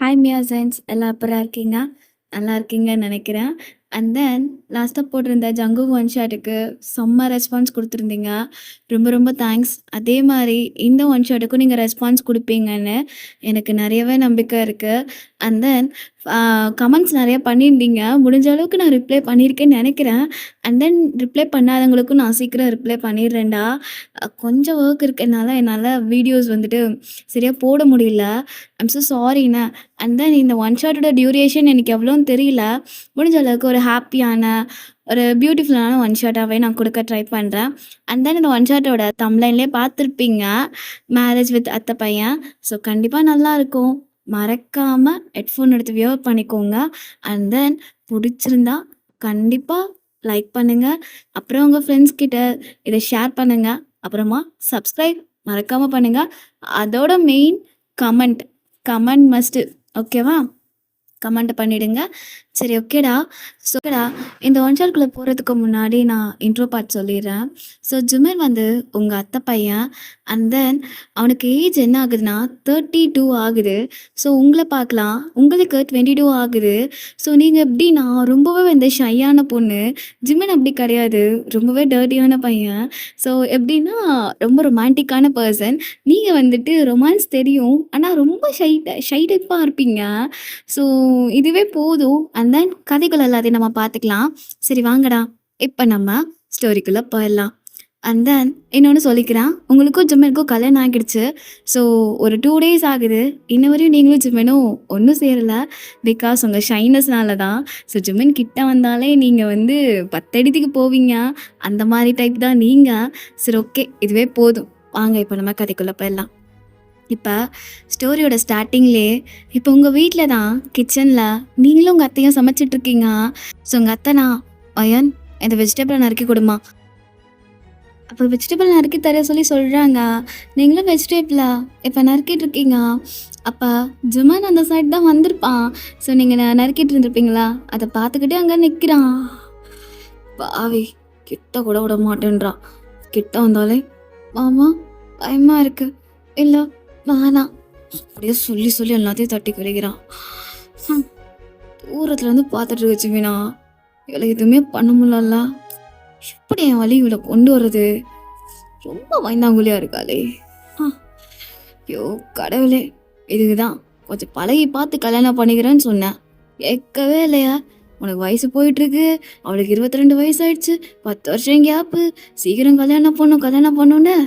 Hi மியாசன்ஸ் எல்லாம் அப்புறம் இருக்கீங்க? நல்லா இருக்கீங்கன்னு நினைக்கிறேன். அண்ட் தென் லாஸ்ட்டாக போட்டிருந்த ஜங்கு ஒன் ஷாட்டுக்கு செம்ம ரெஸ்பான்ஸ் கொடுத்துருந்தீங்க. ரொம்ப ரொம்ப தேங்க்ஸ். அதே மாதிரி இந்த ஒன் ஷாட்டுக்கும் நீங்கள் ரெஸ்பான்ஸ் கொடுப்பீங்கன்னு எனக்கு நிறையவே நம்பிக்கை இருக்குது. அண்ட் தென் கமெண்ட்ஸ் நிறைய பண்ணியிருந்தீங்க. முடிஞ்ச அளவுக்கு நான் ரிப்ளை பண்ணியிருக்கேன்னு நினைக்கிறேன். அண்ட் தென் ரிப்ளை பண்ணாதவங்களுக்கும் நான் சீக்கிரம் ரிப்ளை பண்ணிடுறேன்டா. கொஞ்சம் ஒர்க் இருக்கனால என்னால் வீடியோஸ் வந்துட்டு சரியாக போட முடியல. ஐம் ஸோ சாரிண்ணே. அண்ட் தென் இந்த ஒன் ஷாட்டோட டியூரேஷன் எனக்கு எவ்வளோன்னு தெரியல. முடிஞ்ச அளவுக்கு ஒரு ஹாப்பியான ஒரு பியூட்டிஃபுல்லான ஒன் ஷாட்டாகவே நான் கொடுக்க ட்ரை பண்ணுறேன். அண்ட் தென் இந்த ஒன் ஷாட்டோட தம்ப்லைன்லேயே பார்த்துருப்பீங்க, மேரேஜ் வித் அத்தை பையன். ஸோ கண்டிப்பாக நல்லாயிருக்கும். மறக்காமல் ஹெட்ஃபோன் எடுத்து வியர் பண்ணிக்கோங்க. அண்ட் தென் பிடிச்சிருந்தா கண்டிப்பாக லைக் பண்ணுங்கள். அப்புறம் உங்கள் ஃப்ரெண்ட்ஸ் கிட்ட இதை ஷேர் பண்ணுங்கள். அப்புறமா சப்ஸ்கிரைப் மறக்காமல் பண்ணுங்கள். அதோட மெயின் கமெண்ட் மஸ்ட்டு. ஓகேவா? கமெண்ட் பண்ணிவிடுங்க. சரி, ஓகேடா. ஸோடா இந்த ஒன் ஷாட்குள்ளே போகிறதுக்கு முன்னாடி நான் இன்ட்ரோ பார்ட் சொல்லிடுறேன். ஸோ ஜுமேர் வந்து உங்கள் அத்தை பையன். அண்ட் தென் அவனுக்கு ஏஜ் என்ன ஆகுதுன்னா 32 ஆகுது. ஸோ உங்களை பார்க்கலாம், உங்களுக்கு 22 ஆகுது. ஸோ நீங்கள் எப்படின்னா ரொம்பவே வந்து ஷையான பொண்ணு. ஜிமன் அப்படி கிடையாது, ரொம்பவே டர்ட்டியான பையன். ஸோ எப்படின்னா ரொம்ப ரொமான்டிக்கான பர்சன். நீங்கள் வந்துட்டு ரொமான்ஸ் தெரியும், ஆனால் ரொம்ப ஷை டைப்பாக இருப்பீங்க. ஸோ இதுவே போதும். அண்ட் தென் கதைகள் எல்லாத்தையும் நம்ம பார்த்துக்கலாம். சரி வாங்கடா, இப்போ நம்ம ஸ்டோரிக்குள்ளே போயிடலாம். அண்ட் தென் இன்னொன்று சொல்லிக்கிறேன், உங்களுக்கும் ஜிம்மனுக்கும் கல்யாணம் ஆகிடுச்சு. ஸோ ஒரு 2 days ஆகுது. இன்ன வரையும் நீங்களும் ஜிம்மனும் ஒன்றும் சேரலை. பிகாஸ் உங்கள் ஷைனஸ்னால தான். ஸோ ஜிம்மன் கிட்ட வந்தாலே நீங்கள் வந்து 10 அடிக்கு போவீங்க. அந்த மாதிரி டைப் தான் நீங்கள். சரி, ஓகே, இதுவே போதும். வாங்க இப்போ நம்ம கதைக்குள்ளே போயிடலாம். இப்போ ஸ்டோரியோட ஸ்டார்டிங்லேயே இப்போ உங்கள் வீட்டில் தான் கிச்சனில் நீங்களும் உங்கள் அத்தையும் சமைச்சிட்ருக்கீங்க. ஸோ உங்கள் அத்தைனா, அயன் இந்த வெஜிடபிளை நறுக்கி கொடுமா. அப்போ வெஜிடபிள் நறுக்கி தர சொல்கிறாங்க. நீங்களும் வெஜிடபிளா இப்போ நறுக்கிட்டு இருக்கீங்க. அப்போ ஜுமன் அந்த சைட் தான் வந்திருப்பான். ஸோ நீங்கள் நறுக்கிட்டு இருந்திருப்பீங்களா, அதை பார்த்துக்கிட்டே அங்கே நிற்கிறான். பாவி கிட்ட கூட விட மாட்டேன்றான். கிட்ட வந்தாலே மாமா பயமாக இருக்கு, இல்லை வேணாம் அப்படியே சொல்லி எல்லாத்தையும் தட்டி குறைக்கிறான். தூரத்துலேருந்து பார்த்துட்டு இருக்கு ஜிமினா. இவளை எதுவுமே பண்ண முடியல. எப்படி என் வழி இவளை கொண்டு வர்றது? ரொம்ப பயந்தாங்குழியா இருக்காளே. ஐயோ கடவுளே, இதுதான் கொஞ்சம் பழகி பார்த்து கல்யாணம் பண்ணிக்கிறேன்னு சொன்னேன். கேட்கவே இல்லையா? உனக்கு வயசு போயிட்டுருக்கு, அவளுக்கு 22 வயசு ஆயிடுச்சு, 10 வருஷம் கேப்பு, சீக்கிரம் கல்யாணம் பண்ணுன்னு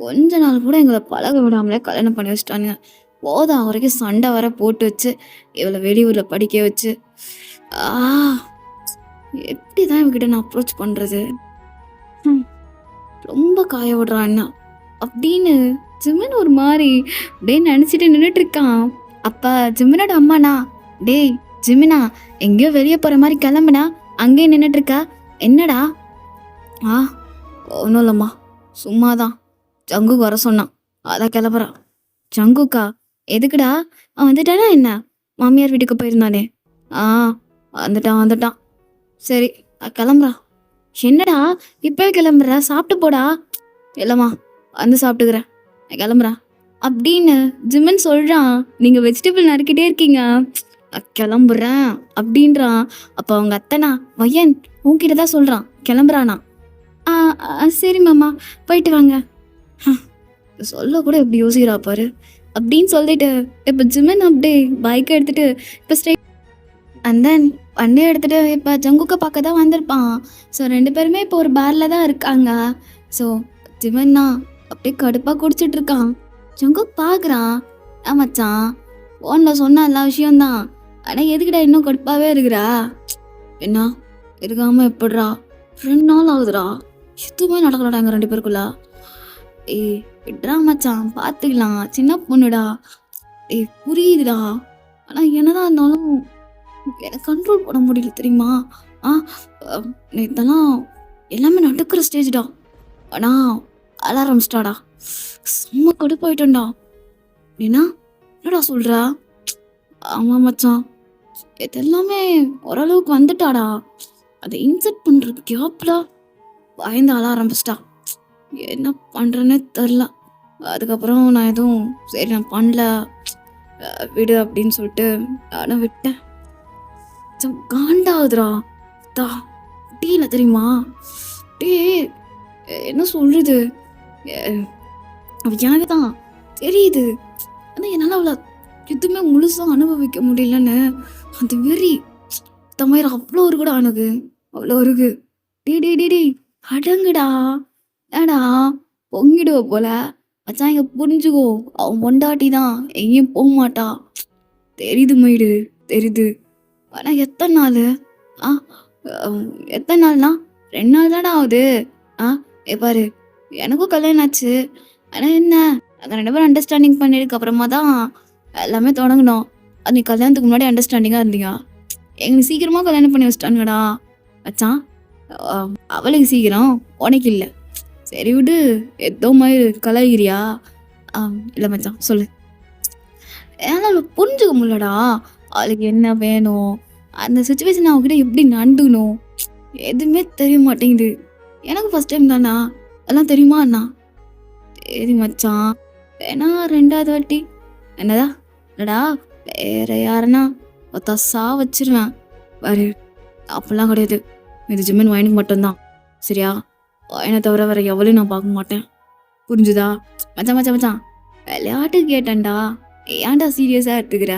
கொஞ்ச நாள் கூட எங்களை பழக விடாமலே கல்யாணம் பண்ணி வச்சிட்டாங்க. போதும் வரைக்கும் சண்டை வர போட்டு வச்சு இவளை வெளியூரில் படிக்க வச்சு எப்படி தான் இவகிட்ட நான் அப்ரோச் பண்ணுறது? ரொம்ப காய விடுறான் அண்ணா அப்படின்னு ஜிம்மன் ஒரு மாதிரி அப்படியே நினச்சிட்டு நின்றுட்டு இருக்கான். அப்போ ஜிம்மனோட அம்மாண்ணா, டேய் ஜிம்மினா, எங்கேயோ வெளியே போகிற மாதிரி கிளம்புனா அங்கேயே நின்றுட்டு இருக்கா, என்னடா? ஒன்றும் இல்லைம்மா, சும்மாதான் ஜங்கு வர சொன்னான், அதான் கிளம்புறான். ஜங்குக்கா? எதுக்குடா? அவன் வந்துட்டானா என்ன? மாமியார் வீட்டுக்கு போயிருந்தானே. வந்துட்டான். சரி கிளம்புறான். என்னடா இப்போவே கிளம்புற? சாப்பிட்டு போடா. இல்லைம்மா வந்து சாப்பிட்டுக்கிறேன், கிளம்புறான் அப்படின்னு ஜிம்மன் சொல்கிறான். நீங்கள் வெஜிடபிள் நறுக்கிட்டே இருக்கீங்க, கிளம்புறேன் அப்படின்றான். அப்போ அவங்க அத்தனா, வையன் உன்கிட்ட தான் சொல்கிறான், கிளம்புறானா? சரி மாமா, போயிட்டு வாங்க. சொல்ல கூட எப்படி யோசிக்கிறா பாரு அப்படின்னு சொல்லிட்டு இப்போ ஜிம்மன் அப்படியே பைக்கை எடுத்துகிட்டு இப்போ ஸ்ட்ரைட் அண்ட் தென் வண்டியை எடுத்துகிட்டு இப்போ ஜங்குக்கை பார்க்க தான் வந்திருப்பான். ஸோ 2 பேருமே இப்போ ஒரு பாரில் தான் இருக்காங்க. ஸோ ஜிம்மன்னா அப்படியே கடுப்பாக குடிச்சிட்ருக்கான். ஜங்குக் பார்க்குறான், மச்சான் ஃபோனில் சொன்ன எல்லா விஷயம்தான், ஆனால் எதுக்குடா இன்னும் கடுப்பாகவே இருக்கிறா? என்ன இருக்காமல் எப்படிரா? 2 நாள் ஆகுதுடா, எதுவுமே நடக்கலடா எங்கள் 2 பேருக்குள்ளா. விட்றா மச்சான், பார்த்துக்கலாம், சின்ன பொண்ணுடா. புரியுதுடா, ஆனால் என்னதான் இருந்தாலும் எனக்கு கண்ட்ரோல் பண்ண முடியல தெரியுமா? நேத்தெல்லாம் எல்லாமே நடக்கிற ஸ்டேஜ்டா, ஆனால் அழ ஆரம்பிச்சிட்டாடா. செம்ம கடுப்பாயிட்டேன்டா. என்னடா சொல்கிறா? ஆமாம் மச்சான், இதெல்லாமே ஓரளவுக்கு வந்துட்டாடா. அதை இன்செர்ட் பண்ணுறது கேப்பில் பயந்து அழ ஆரம்பிச்சிட்டா. என்ன பண்ணுறேன்னே தெரில. அதுக்கப்புறம் நான் எதுவும் சரி நான் பண்ணல, விடு அப்படின்னு சொல்லிட்டு நானும் விட்டேன். காண்டாகுதுடா தா டீல தெரியுமா டீ என்ன சொல்றது, அவ எனக்கு தான் தெரியுது. ஆனால் என்னால் அவளை எதுவுமே முழுசாக அனுபவிக்க முடியலன்னு அந்த வெறி தமயிர அவ்வளோ ஒரு கூட ஆனது, அவ்வளோ இருக்கு. டே டே டே டே அடங்குடா, ஏடா பொங்கிடுவ போல மச்சான். இங்கே புரிஞ்சுக்கோ, அவன் பொண்டாட்டி தான், எங்கேயும் போக மாட்டா. தெரியுது மயிடு தெரியுது. ஆனால் எத்தனை நாள் ஆ எத்தனை நாள்னா 2 நாள் தானே ஆகுது. பாரு எனக்கும் கல்யாணம் ஆச்சு. ஆனால் என்ன நாங்கள் 2 பேரும் அண்டர்ஸ்டாண்டிங் பண்ணிடுக்கு அப்புறமா தான் எல்லாமே தொடங்கினோம். அது நீ கல்யாணத்துக்கு முன்னாடி அண்டர்ஸ்டாண்டிங்காக இருந்தீங்க. எங்களுக்கு சீக்கிரமாக கல்யாணம் பண்ணி வச்சிட்டானுங்கடா மச்சான். அவளுக்கு சீக்கிரம் உனக்கு இல்லை. சரி விடு, ஏதோ மாதிரி கலாய்கிறியா? இல்லை மச்சான் சொல்லு. ஏன்னா அவளுக்கு புரிஞ்சுக்க முடியலடா, அவளுக்கு என்ன வேணும், அந்த சுச்சுவேஷன் அவகிட்ட எப்படி நடந்துக்கணும் எதுவுமே தெரிய மாட்டேங்குது. எனக்கு ஃபர்ஸ்ட் டைம் தானா, எல்லாம் தெரியுமா அண்ணா? சரி மச்சான், வேணா 2வது வாட்டி என்னடா இல்லடா வேற யாருன்னா ஒத்தசா வச்சிருவேன் பாரு. அப்படிலாம் கிடையாது, இது ஜிம்மன் வயனுக்கு மட்டும்தான் சரியா? வயனை தவிர வேற எவ்வளோ நான் பார்க்க மாட்டேன், புரிஞ்சுதா? மச்சான் மச்சான் மச்சான் விளையாட்டுக்கு கேட்டேன்டா, ஏன்டா சீரியஸாக எடுத்துக்கிற?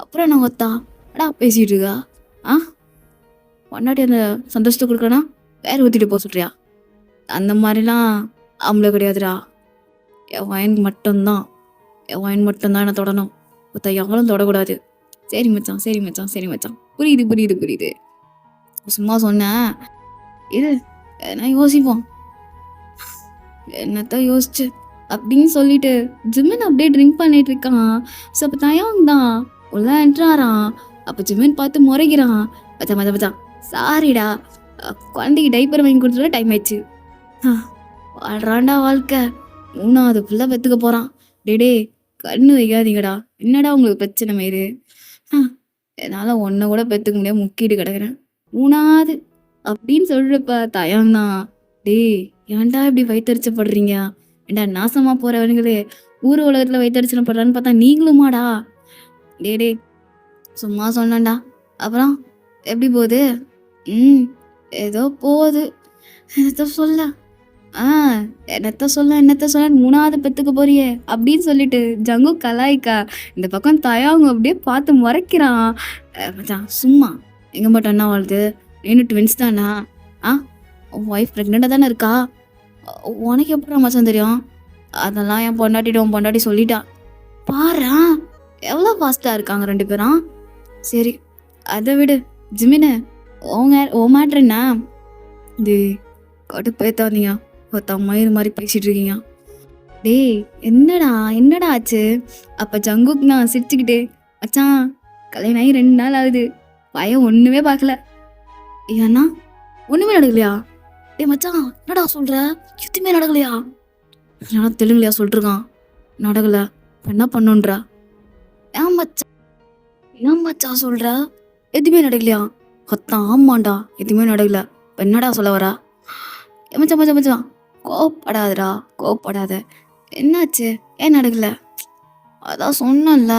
அப்புறம் நான் ஒத்தா அடா பேசிகிட்டு இருக்கா? பொண்டாட்டி அந்த சந்தோஷத்தை கொடுக்கறனா வேற ஊற்றிட்டு போக சொல்றியா? அந்த மாதிரிலாம் ஆம்பளை கிடையாதுடா. என் வயன் மட்டும்தான், என் வயன் மட்டும்தான் என்ன தொடணும், ஒருத்த எவ்வளோ தொடக்கூடாது. சரி மச்சான் சரி மச்சான் சரி மச்சான், புரியுது புரியுது புரியுது. சும்மா சொன்னேன், இது நான் யோசிப்போம். என்னத்த யோசிச்சு அப்படின்னு சொல்லிட்டு ஜிமின் அப்படியே ட்ரிங்க் பண்ணிட்டு இருக்கான். ஸோ அப்போ தயாங் தான் உள்ள என்ட்ராரான். அப்போ ஜிமின் பார்த்து முறைக்கிறான், மச்சான் மச்சான் மச்சான் சாரிடா, குழந்தைக்கு டைப்பர் வாங்கி கொடுத்துட டைம் ஆயிடுச்சு. வாழ்றாண்டா வாழ்க்கை, 3வது பிள்ளை பெற்றுக்க போகிறான். டே கண்ணு வைக்காதீங்கடா, என்னடா உங்களுக்கு பிரச்சனை மாரி? என்னால் ஒன்றை கூட பெற்றுக்க முடியாது, முக்கிட்டு கிடக்குறேன் 3வது அப்படின்னு சொல்கிறப்ப தயாங் தான், டே ஏன்டா இப்படி வயிற்றுச்சப்படுறீங்க, ஏண்டா நாசமாக போகிறவனுங்களே ஊர் உலகத்தில் வயிற்றுச்சப்படுறான்னு பார்த்தா நீங்களுமாடா? டே சும்மா சொன்னேன்டா. அப்புறம் எப்படி போகுது? ஏதோ போகுது. என்னத்த சொல்ல என்னத்த சொல்ல 3வது பெற்றுக்க போறியே அப்படின்னு சொல்லிட்டு ஜங்கு கலாய்க்கா. இந்த பக்கம் தயாங்க அப்படியே பார்த்து முறைக்கிறான். மச்சான் சும்மா எங்கே மட்டும் என்ன வாழ்து, இன்னும் ட்வின்ஸ் தானா? உன் ஒய்ஃப் ப்ரெக்னெண்ட்டாக தானே இருக்கா? உனக்கு எப்படா மச்சான் தெரியும்? அதெல்லாம் என் பொண்டாட்டி சொல்லிட்டா. பாரு எவ்வளோ ஃபாஸ்ட்டாக இருக்காங்க 2 பேரும். சரி அதை விடு ஜிமினு, ஓ மேட்ரு என்ன? இது கடுப்பேத்தாதீங்க, ஒருத்த மயிறு மாதிரி பேசிகிட்டு இருக்கீங்க. டேய் என்னடா ஆச்சு? அப்போ ஜங்குக் நான் சிரிச்சுக்கிட்டு, மச்சான் கல்யாணம் ஆகி 2 நாள் ஆகுது, பையன் ஒன்றுமே பார்க்கல. ஏன்னா ஒன்றுமே நடக்கலையா? டே மச்சான் என்னடா சொல்கிற, எதுவுமே நடக்கலையா? ஏன்னா தெலுங்குலையா சொல்லிட்டுருக்கான், நடக்கலை என்ன பண்ணுன்றா? ஏன் மச்சான் சொல்கிற, எதுவுமே நடக்கலையா? கொத்தான் ஆமாண்டா எதுவுமே நடக்கல, இப்போ என்னடா சொல்ல வரா? மச்சான் மச்சான் மச்சான் கோவப்படாதடா, கோவப்படாத. என்னாச்சு, ஏன் நடக்கல? அதான் சொன்னல,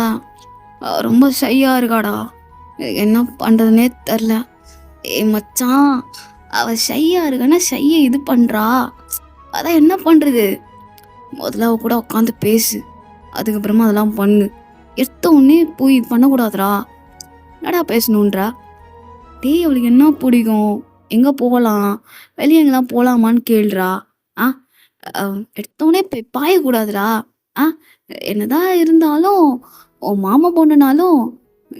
ரொம்ப ஷையாக இருக்காடா, என்ன பண்ணுறதுனே தெரில. மச்சான் அவள் ஷையாக இருக்கான்னா ஷையை இது பண்ணுறா, அதான் என்ன பண்ணுறது? முதல்ல அவ கூட உட்காந்து பேசு, அதுக்கப்புறமா அதெல்லாம் பண்ணு. எடுத்த உடனே போய் இது பண்ணக்கூடாதுடா. என்னடா பேசணுன்றா? டேய் அவளுக்கு என்ன பிடிக்கும், எங்கே போகலாம், வெளியே எங்கெல்லாம் போகலாமான்னு கேள்றா. எடுத்தோடனே பாயக்கூடாதுடா. என்னதான் இருந்தாலும் உன் மாமா பொண்ணுனாலும்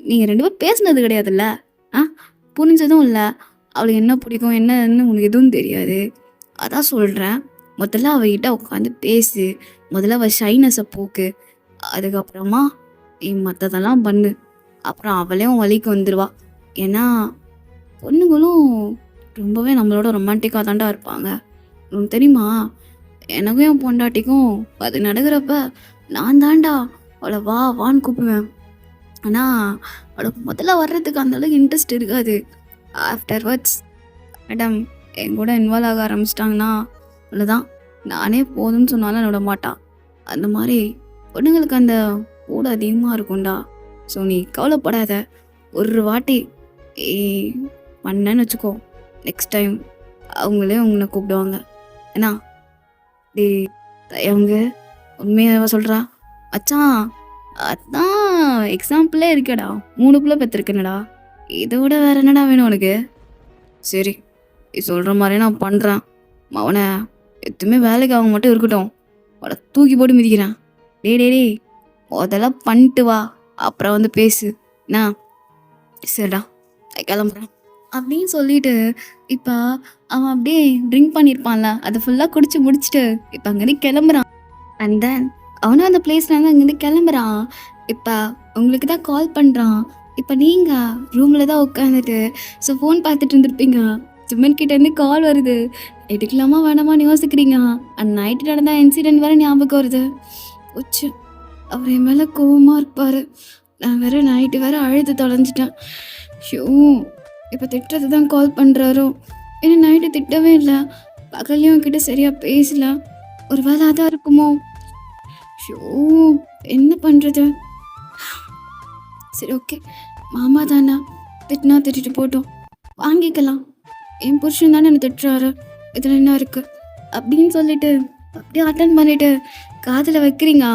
நீங்கள் 2 பேரும் பேசுனது கிடையாதுல்ல, புரிஞ்சதும் இல்லை. அவளுக்கு என்ன பிடிக்கும் என்னன்னு உனக்கு எதுவும் தெரியாது. அதான் சொல்கிறேன், முதல்ல அவகிட்ட உட்காந்து பேசு, முதல்ல அவள் ஷைனஸை போக்கு, அதுக்கப்புறமா மற்றதெல்லாம் பண்ணு. அப்புறம் அவளையும் வழிக்கு வந்துடுவா. ஏன்னா பொண்ணுங்களும் ரொம்பவே நம்மளோட ரொமான்டிக்காக தாண்டா இருப்பாங்க, உனக்கு தெரியுமா? எனக்கும் என் பொண்டாட்டிக்கும் அது நடக்கிறப்ப நான் தாண்டா அவளை வா வான்னு கூப்பிடுவேன். ஆனால் அவளுக்கு முதல்ல வர்றதுக்கு அந்தளவுக்கு இன்ட்ரெஸ்ட் இருக்காது. ஆஃப்டர்வர்ட்ஸ் மேடம் என் கூட இன்வால்வ் ஆக ஆரம்பிச்சிட்டாங்கன்னா அவ்வளோதான், நானே போதும்னு சொன்னாலும் விட மாட்டான். அந்த மாதிரி பொண்ணுங்களுக்கு அந்த கூட அதிகமாக இருக்கும்டா. ஸோ நீ கவலைப்படாத. ஒரு வாட்டி பண்ணேன்னு வச்சுக்கோ, நெக்ஸ்ட் டைம் அவங்களே உங்களை கூப்பிடுவாங்க. ஏன்னா டே அவங்க உண்மையாக சொல்கிறா மச்சான். அதான் எக்ஸாம்பிளே இருக்கேடா, 3 பிள்ளை பெற்றிருக்கேனடா. இதை விட வேற என்னடா வேணும் உனக்கு? சரி, நீ சொல்கிற மாதிரி நான் பண்ணுறேன். அவனை எதுவுமே வேலைக்கு அவங்க மட்டும் இருக்கட்டும், அவனை தூக்கி போட்டு மிதிக்கிறேன். டே முதல்ல பண்ணிட்டு வா, அப்புறம் வந்து பேசு என்ன. சரிடா, கிளம்புறேன் அப்படின்னு சொல்லிட்டு இப்போ அவன் அப்படியே ட்ரிங்க் பண்ணியிருப்பான்ல, அதை ஃபுல்லாக குடிச்சு முடிச்சுட்டு இப்போ அங்கேருந்து கிளம்புறான். அண்ட் தென் அவனும் அந்த பிளேஸ்லேருந்து அங்கேருந்து கிளம்புறான். இப்போ உங்களுக்கு தான் கால் பண்ணுறான். இப்போ நீங்கள் ரூமில் தான் உட்காந்துட்டு ஸோ ஃபோன் பார்த்துட்டு இருந்திருப்பீங்க. ஜிம்மன் கிட்டேருந்து கால் வருது. எடுக்கலாமா வேணாமான்னு யோசிக்கிறீங்க. அந்த நைட்டு நடந்த இன்சிடென்ட் வேறு ஞாபகம் வருது. உச்சு அவர் என் மேலே கோவமாக இருப்பார். நான் வேறு நைட்டு வேறு அழுது தொலைஞ்சிட்டேன். ஷோ இப்போ திட்டுறது தான் கால் பண்ணுறாரோ? ஏன்னா நைட்டு திட்டவே இல்லை, பகல்லையும் கிட்ட சரியாக பேசல. ஒரு வேளை அதான் இருக்குமோ? ஷோ என்ன பண்ணுறது? சரி ஓகே, மாமா தானே, திட்டினா திட்டிட்டு போட்டோம், வாங்கிக்கலாம். என் புருஷன் தானே என்னை திட்டுறாரு, இதில் என்ன இருக்குது அப்படின்னு சொல்லிட்டு அப்படியே அட்டன் பண்ணிவிட்டு காதில் வைக்கிறீங்க.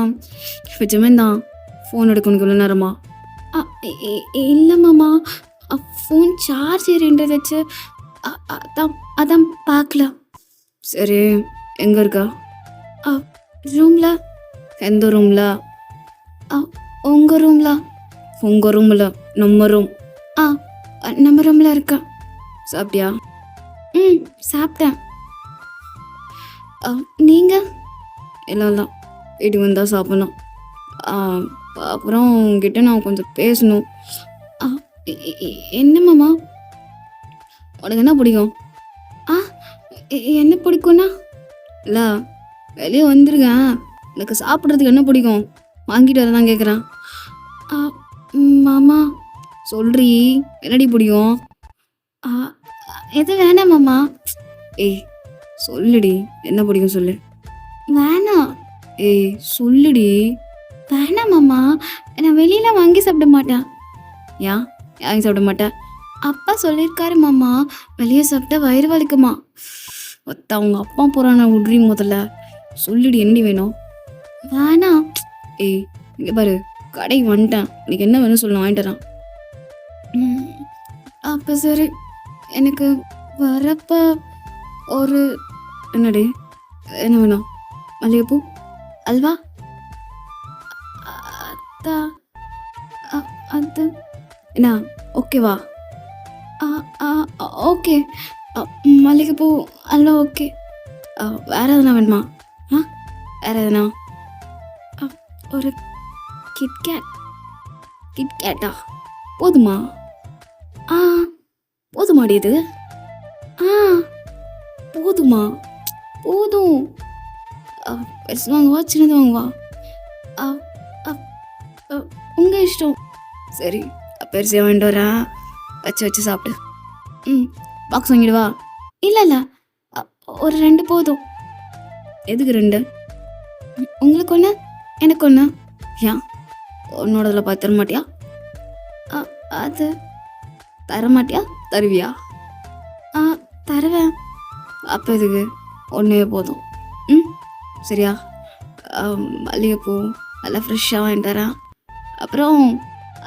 ஜிமன் தான் ஃபோன் எடுக்கணும் இவ்வளோ நேரமா? இல்லை மாமா, ஃபோன் சார்ஜ் ஏறின்றதாச்சு, அதான் பார்க்கல. சரி, எங்கே இருக்கா? ரூமில். எந்த ரூமில்? உங்கள் ரூமில். உங்கள் ரூமில்? நம்ம ரூம். நம்ம ரூமில் இருக்கா. சாப்பிட்டியா? சாப்பிட்டேன். நீங்கள்? இல்லை வீட்டுக்கு வந்தால் சாப்பிட்ணும். அப்புறம் உங்ககிட்ட நான் கொஞ்சம் பேசணும். என்ன மாமா? உனக்கு என்ன பிடிக்கும்? என்ன பிடிக்கும்னா? இல்லை, வெளியே வந்துருக்கேன், எனக்கு சாப்பிட்றதுக்கு என்ன பிடிக்கும் வாங்கிட்டு வர தான் கேட்குறேன். மாமா சொல்றீ, என்னடி பிடிக்கும்? எது வேணாம் மாமா. ஏய் சொல்லுடி, என்ன பிடிக்கும் சொல்லு. வேணாம். ஏய் சொல்லுடி. வேணாம் மாமா, நான் வெளியில் வாங்கி சாப்பிட மாட்டேன். ஏன் வாங்கி சாப்பிட மாட்டேன்? அப்பா சொல்லியிருக்காரு மாமா, வெளியே சாப்பிட்டா வயிறு வலிக்குமா. ஒத்த அவங்க அப்பா போகிறான விட்றி, முதல்ல சொல்லுடி என்ன வேணும். வேணாம். ஏய் இங்கே பாரு, கடைக்கு வந்துட்டேன், இன்னைக்கு என்ன வேணும் சொல்லு, வாங்கிட்டு வரேன். அப்போ சரி, எனக்கு வரப்ப ஒரு என்னடி என்ன வேணும்? மல்லிகைப்பூ, அல்வா, அது என்ன ஓகேவா? ஓகே, மல்லிகைப்பூ அல்வா ஓகே. வேறு எதுனா வேணுமா? வேறு எதுனா? ஒரு கிட்கேட். கிட்கேட்டா போதுமா? போதுமாடி இது? போதுமா? போதும். பெருசு வாங்குவா சின்னது வாங்குவா? உங்கள் இஷ்டம். சரி, பெருசாக வாங்கிட்டு வரேன், வச்சு சாப்பிடு. பாக்ஸ் வாங்கிடுவா? இல்லை, ஒரு 2 போதும். எதுக்கு 2? உங்களுக்கு ஒன்று, எனக்கு ஒன்று. ஏன் உன்னோடதில் பார்த்து தர மாட்டியா? அது தர மாட்டியா? தருவியா? தருவேன். அப்போ எதுக்கு? ஒன்றே போதும். சரியா? மல்லிகைப்பூ நல்லா ஃப்ரெஷ்ஷாக வாங்கிட்டு தரேன். அப்புறம்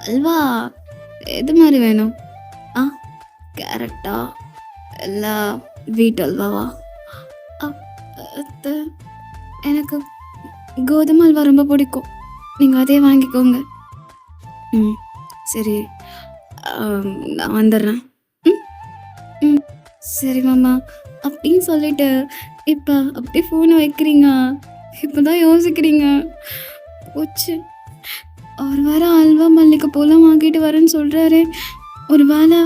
அல்வா எது மாதிரி வேணும்? கேரட்டா இல்லை வீட் அல்வாவா? எனக்கு கோதுமை அல்வா ரொம்ப பிடிக்கும், நீங்கள் அதே வாங்கிக்கோங்க. சரி, நான் வந்துடுறேன். சரி மாமா அப்படின்னு சொல்லிட்டு இப்போ அப்படியே ஃபோனை வைக்கிறீங்க. இப்போ தான் யோசிக்கிறீங்க, போச்சு, ஒரு வாரம் அல்வா மல்லிகைப்பூலாம் வாங்கிட்டு வரேன்னு சொல்கிறாரு. ஒரு வேளை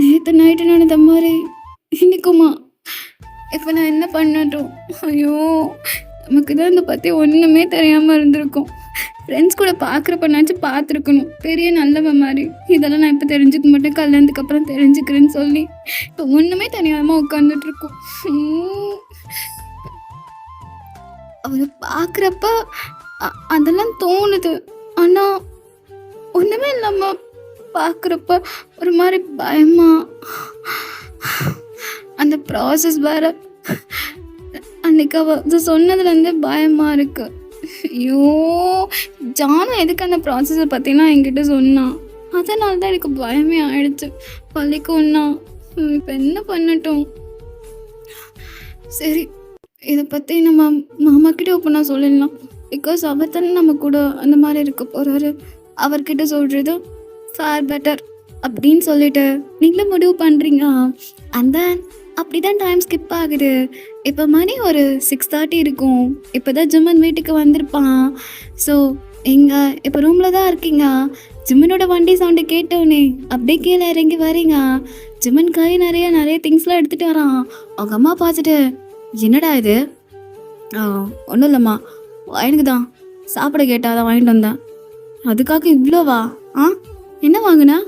நேற்று நைட்டு நடந்த மாதிரி இன்னைக்குமா? இப்போ நான் என்ன பண்ணட்டும்? ஐயோ, நமக்கு தான் இந்த பற்றி ஒன்றுமே தெரியாமல் இருந்திருக்கும். ஃப்ரெண்ட்ஸ் கூட பார்க்குறப்பனாச்சும் பார்த்துருக்கணும், பெரிய நல்லவன் மாதிரி. இதெல்லாம் நான் இப்போ தெரிஞ்சுக்க மாட்டேன், கல்யாணத்துக்கு அப்புறம் தெரிஞ்சுக்கிறேன்னு சொல்லி இப்போ ஒன்றுமே தெரியாமல் உட்காந்துட்ருக்கோம். அவரை பார்க்குறப்ப அதெல்லாம் தோணுது, ஆனா ஒண்ணுமே இல்லாம பார்க்குறப்ப ஒரு மாதிரி பயமா, அந்த ப்ராசஸ் வேற அன்னைக்கு அவ அது சொன்னதுலேருந்தே பயமா இருக்கு. ஐயோ! ஜானு எதுக்கு அந்த ப்ராசஸை பற்றிலாம் என்கிட்ட சொன்னான். அதனால தான் எனக்கு பயமே ஆயிடுச்சு. பள்ளிக்குன்னா இப்போ என்ன பண்ணட்டும்? சரி, இதை பற்றி நம்ம மாமா கிட்ட ஓப்பனாக சொல்லிடலாம். பிகாஸ் அவர் தானே நம்ம கூட அந்த மாதிரி இருக்க போகிறாரு. அவர்கிட்ட சொல்கிறது ஃபேர் பெட்டர் அப்படின்னு சொல்லிட்டு நீங்களும் முடிவு பண்ணுறீங்க. அந்த அப்படி தான் டைம் ஸ்கிப் ஆகுது. இப்போ மணி ஒரு 6:30 இருக்கும். இப்போ தான் ஜிம்மன் வீட்டுக்கு வந்திருப்பான். ஸோ எங்கள் இப்போ ரூமில் தான் இருக்கீங்க. ஜிம்மனோட வண்டி சவுண்டு கேட்டோன்னே அப்படியே கீழே இறங்கி வரீங்க. ஜிம்மன் கை நிறைய திங்ஸ்லாம் எடுத்துகிட்டு வரான். அவங்க அம்மா பார்த்துட்டு, என்னடா இது? ஒன்றும் இல்லைம்மா, எனக்கு தான் சாப்பிட கேட்டால் தான் வாங்கிட்டு வந்தேன். அதுக்காக இவ்வளோவா? என்ன வாங்கினா?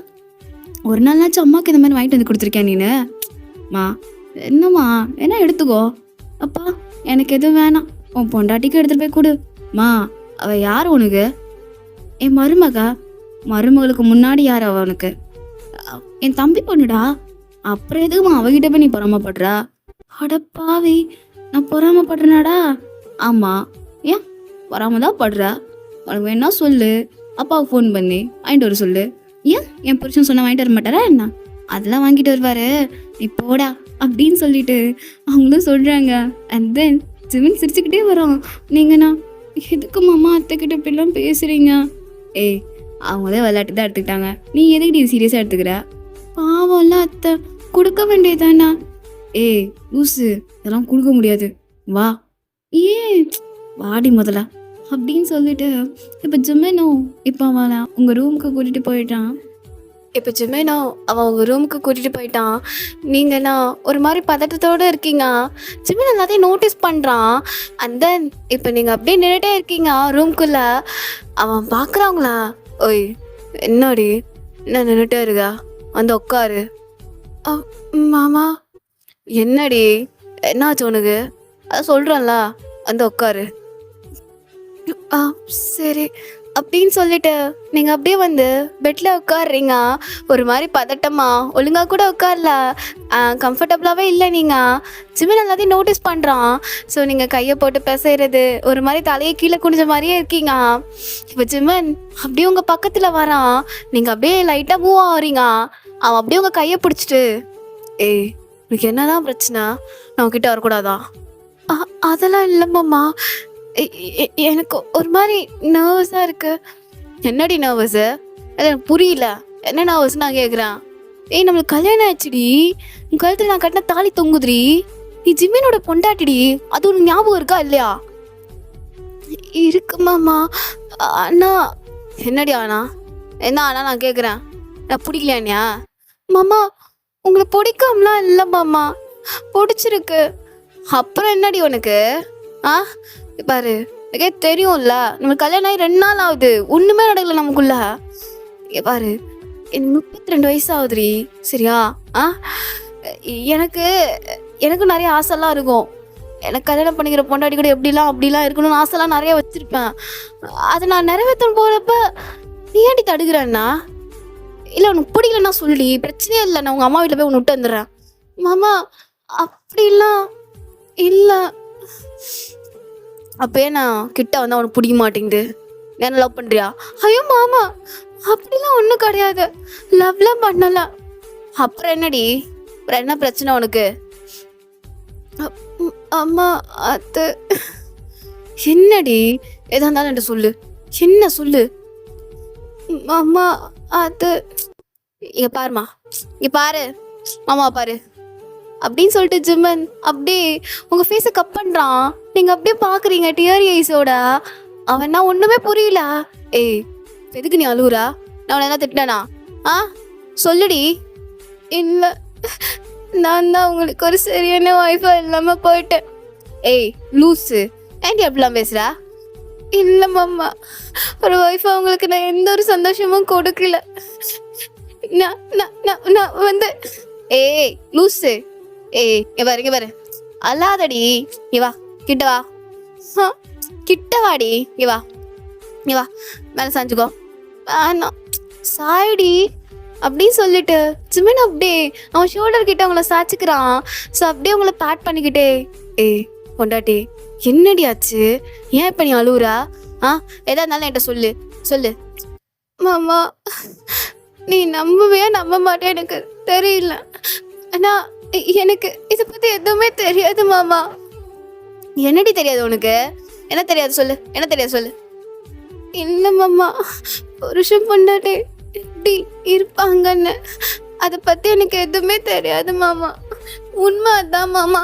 ஒரு நாள்னாச்சும் அம்மாவுக்கு இந்த மாதிரி வாங்கிட்டு வந்து கொடுத்துருக்கேன் நீனு? மா என்னம்மா, என்ன எடுத்துக்கோ. அப்பா எனக்கு எதுவும் வேணாம், உன் பொண்டாட்டிக்கு எடுத்துகிட்டு போய் கொடு. மா அவள் யார் உனக்கு? என் மருமகளுக்கு முன்னாடி யார் அவ உனக்கு? என் தம்பி பொண்ணுடா. அப்புறம் எதுக்குமா அவகிட்ட போய் நீ பொறாமப்படுறா? அடப்பாவி, நான் பொறாமப்படுறேனாடா? ஆமாம், ஏன் பொறாமதான் படுறா? உனக்கு வேணா சொல்லு, அப்பாவுக்கு ஃபோன் பண்ணி வாங்கிட்டு வர சொல்லு. ஏன் என் புருஷன் சொன்ன வாங்கிட்டு வர மாட்டாரா என்ன? அதெல்லாம் வாங்கிட்டு வருவாரு, நீ போடா அப்படின்னு சொல்லிட்டு அவங்களும் சொல்கிறாங்க. அண்ட் தென் ஜிமின் சிரிச்சுக்கிட்டே வரோம். நீங்கண்ணா எதுக்கு மாமா அத்தைக்கிட்ட இப்படிலாம் பேசுகிறீங்க? ஏய், அவங்களே விளையாட்டு தான் எடுத்துக்கிட்டாங்க, நீ எதுக்கு நீ சீரியஸாக எடுத்துக்கிற? பாவம்ல அத்தை, கொடுக்க வேண்டியதானா? ஏய் லூசு, இதெல்லாம் கொடுக்க முடியாது, வா. ஏன் வாடி முதல்ல அப்படின்னு சொல்லிட்டு இப்போ ஜிமினோ இப்போ அவளை உங்கள் ரூமுக்கு கூட்டிகிட்டு போயிட்டான். நீங்கள்னா ஒரு மாதிரி பதட்டத்தோடு இருக்கீங்க. ஜிமின் எல்லாத்தையும் நோட்டீஸ் பண்ணுறான். அண்ட் தென் இப்போ நீங்கள் அப்படியே நின்றுட்டே இருக்கீங்க ரூம்குள்ளே. அவன் பார்க்குறாங்களா? ஓய் என்னடி, என்ன நின்றுட்டே இருக்கா? வந்து உட்காரு. மாமா. என்னடி, என்னாச்சு உனக்கு? அதான் சொல்கிறேன்ல, வந்து உட்காரு. சரி அப்படின்னு சொல்லிட்டு நீங்கள் அப்படியே வந்து பெட்டில் உட்காடுறீங்க. ஒரு மாதிரி பதட்டமா, ஒழுங்காக கூட உட்காரல, கம்ஃபர்டபுளாகவே இல்லை. நீங்கள் ஜிமின் எல்லாத்தையும் நோட்டீஸ் பண்ணுறான். ஸோ நீங்கள் கையை போட்டு பிசைறது, ஒரு மாதிரி தலையை கீழே குனிஞ்ச மாதிரியே இருக்கீங்க. இப்போ ஜிமின் அப்படியே உங்கள் பக்கத்தில் வரான். நீங்கள் அப்படியே லைட்டாக மூவ் ஆகிறீங்க. அவன் அப்படியே உங்கள் கையை பிடிச்சிட்டு, ஏய் உனக்கு என்னதான் பிரச்சனை? நான் உங்ககிட்ட வரக்கூடாதா? அதெல்லாம் இல்லைம்மாம்மா, எனக்கு ஒரு மாதிரி நர்வஸாக இருக்குது. என்னடி நர்வஸு? அது எனக்கு புரியல, என்ன நர்வஸ் நான் கேட்குறேன். ஏய் நம்மளுக்கு கல்யாணம் ஆயிடுச்சுடி, உன் கழுத்தில் நான் கட்டின தாலி தொங்குதுடி, நீ ஜிமினோட பொண்டாட்டிடி, அது உனக்கு ஞாபகம் இருக்கா இல்லையா? இருக்குமாம்மா. அண்ணா. என்னடி ஆனா? என்ன ஆனா நான் கேட்குறேன், நான் பிடிக்கலையா? மாமா உங்களை பிடிக்காமலாம் இல்லை மாமா, பிடிச்சிருக்கு. அப்புறம் என்னடி உனக்கு? பாரு, எனக்கே தெரியும்ல, நம்ம கல்யாணம் ஆகி 2 நாள் ஆகுது, ஒன்றுமே நடக்கல நமக்குள்ள. பாரு, எனக்கு 32 வயசு ஆகுதுரி, சரியா? எனக்கு நிறைய ஆசைலாம் இருக்கும். எனக்கு கல்யாணம் பண்ணிக்கிற பொண்டாட்டி கூட அப்படிலாம் இருக்கணும்னு ஆசைலாம் நிறைய வச்சுருப்பேன். அதை நான் நிறைவேற்றணும் போகிறப்ப நீ ஏன்டி தடுக்கிறேன்னா? இல்லை உனக்கு பிடிக்கலன்னா சொல்லி, பிரச்சனையே இல்லை, நான் உங்கள் அம்மா வீட்டில் போய் உன்னை விட்டு வந்துடுறேன். மாமா அப்படிலாம் இல்லை. அப்பயே நான் கிட்ட வந்தால் உனக்கு பிடிக்க மாட்டேங்குது, என்ன லவ் பண்ணுறியா? ஐயோ மாமா, அப்படிலாம் ஒன்றும் கிடையாது, லவ்லாம் பண்ணல. அப்புறம் என்னடி, அப்புறம் என்ன பிரச்சனை உனக்கு? அம்மா அது என்னடி, எதா இருந்தாலும் என்கிட்ட சொல்லு, என்ன சொல்லு. அம்மா அது இங்கே பாருமா, இங்கே பாரு, மாமா பாரு அப்படின்னு சொல்லிட்டு ஜிம்மன் அப்படியே உங்கள் ஃபேஸை கப் பண்ணுறான். நீங்கள் அப்படியே பார்க்குறீங்க டியர் ஐஸோட. அவன்னா ஒன்றுமே புரியல. ஏய் எதுக்கு நீ அழுவுறா? நான் உன்னை என்ன திட்டினேனா? சொல்லுடி. இல்லை, நான் தான் உங்களுக்கு ஒரு சரியான ஒய்ஃபாக இல்லாமல் போயிட்டேன். ஏய் லூஸு, ஏன்டி அப்படிலாம் பேசுகிறா? இல்லை மாமா, ஒரு ஒய்ஃபாக உங்களுக்கு நான் எந்த ஒரு சந்தோஷமும் கொடுக்கல. நான் வந்து ஏய் லூஸு, ஏய் இங்க பாரு, அல்லாதடி, இவா கிட்ட வா, கிட்ட வாடி, இவா மேலே சாஞ்சுக்கோ. வேணாம் சாய்டி அப்படின்னு சொல்லிட்டு ஜிமின் அப்படியே அவன் ஷோல்டர் கிட்ட அவங்கள சாச்சுக்கிறான். ஸோ அப்படியே அவங்கள பேட் பண்ணிக்கிட்டே, ஏய் பொண்டாட்டி என்னடி ஆச்சு, ஏன் இப்போ நீ அழுவுறா? எதா இருந்தாலும் என்கிட்ட சொல்லு சொல்லு. மாமா நீ நம்பவே நம்ப மாட்டேன், எனக்கு தெரியல. ஆனால் எனக்கு இதை பற்றி எதுவுமே தெரியாது மாமா. என்னடி தெரியாது உனக்கு? என்ன தெரியாது சொல்லு, என்ன தெரியாது சொல்லு. இல்லை மாமா, புருஷன் பொண்டாட்டி எப்படி இருப்பாங்கன்னு அதை பற்றி எனக்கு எதுவுமே தெரியாது மாமா. உண்மை அதான் மாமா.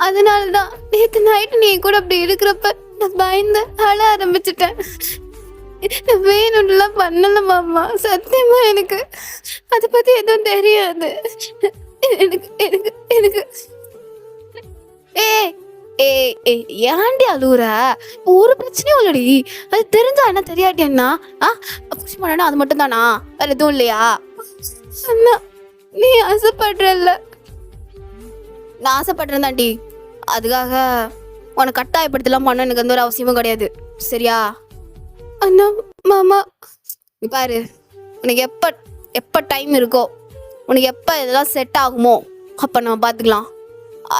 அதனால தான் நேற்று நைட்டு நீ கூட அப்படி இருக்கிறப்ப நான் பயந்து அழ ஆரம்பிச்சிட்டேன். வேணும்லாம் பண்ணல மாமா, சத்தியமா எனக்கு அதை பற்றி எதுவும் தெரியாது. எனக்கு எனக்கு எனக்கு ஏ ஏ ஏன்டி அழுவுற? ஒரு பிரச்சனையும் இல்லடி. அது தெரிஞ்சா என்ன தெரியாட்டி என்ன? புஷ் பண்ணா அது மட்டும் தானா, வேற எதுவும் இல்லையா? அண்ணா நீ ஆசைப்படுறல்ல. நான் ஆசைப்படுறேன் தாண்டி, அதுக்காக உனக்கு கட்டாயப்படுத்தலாம் பண்ண எனக்கு எந்த ஒரு அவசியமும் கிடையாது, சரியா? அண்ணா மாமா பாரு, உனக்கு எப்போ எப்போ டைம் இருக்கோ, உனக்கு எப்போ இதெல்லாம் செட் ஆகுமோ அப்போ நம்ம பார்த்துக்கலாம்.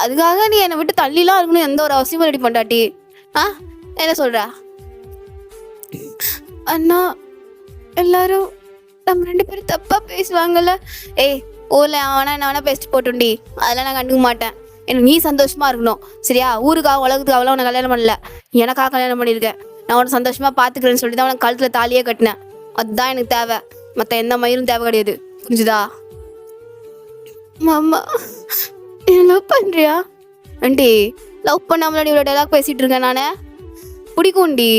அதுக்காக நீ என்னை விட்டு தள்ளிலாம் இருக்கணும் எந்த ஒரு அவசியமும் ரெடி பண்ணாட்டி. என்ன சொல்ற? அண்ணா எல்லாரும் நம்ம 2 பேரும் தப்பா பேசுவாங்கல்ல. ஏய் ஊர்ல அவனா என்ன வேணா பேசிட்டு போட்டுண்டி, அதெல்லாம் நான் கண்டுக்க மாட்டேன். எனக்கு நீ சந்தோஷமா இருக்கணும், சரியா? ஊருக்காக உலகத்துக்காக உனக்கு கல்யாணம் பண்ணல, எனக்காக கல்யாணம் பண்ணியிருக்கேன். நான் உனக்கு சந்தோஷமா பார்த்துக்கிறேன்னு சொல்லிட்டு தான் உனக்கு கழுத்துல தாலியே கட்டினேன். அதுதான் எனக்கு தேவை, மற்ற எந்த மயிரும் தேவை கிடையாது, புரிஞ்சுதா? மாமா லவ் பண்றியா? ஆண்டி லவ் பண்ணாமலாடி இவ்வளோ டைலாக் பேசிட்டு இருக்கேன் நான். பிடிக்கும்டி,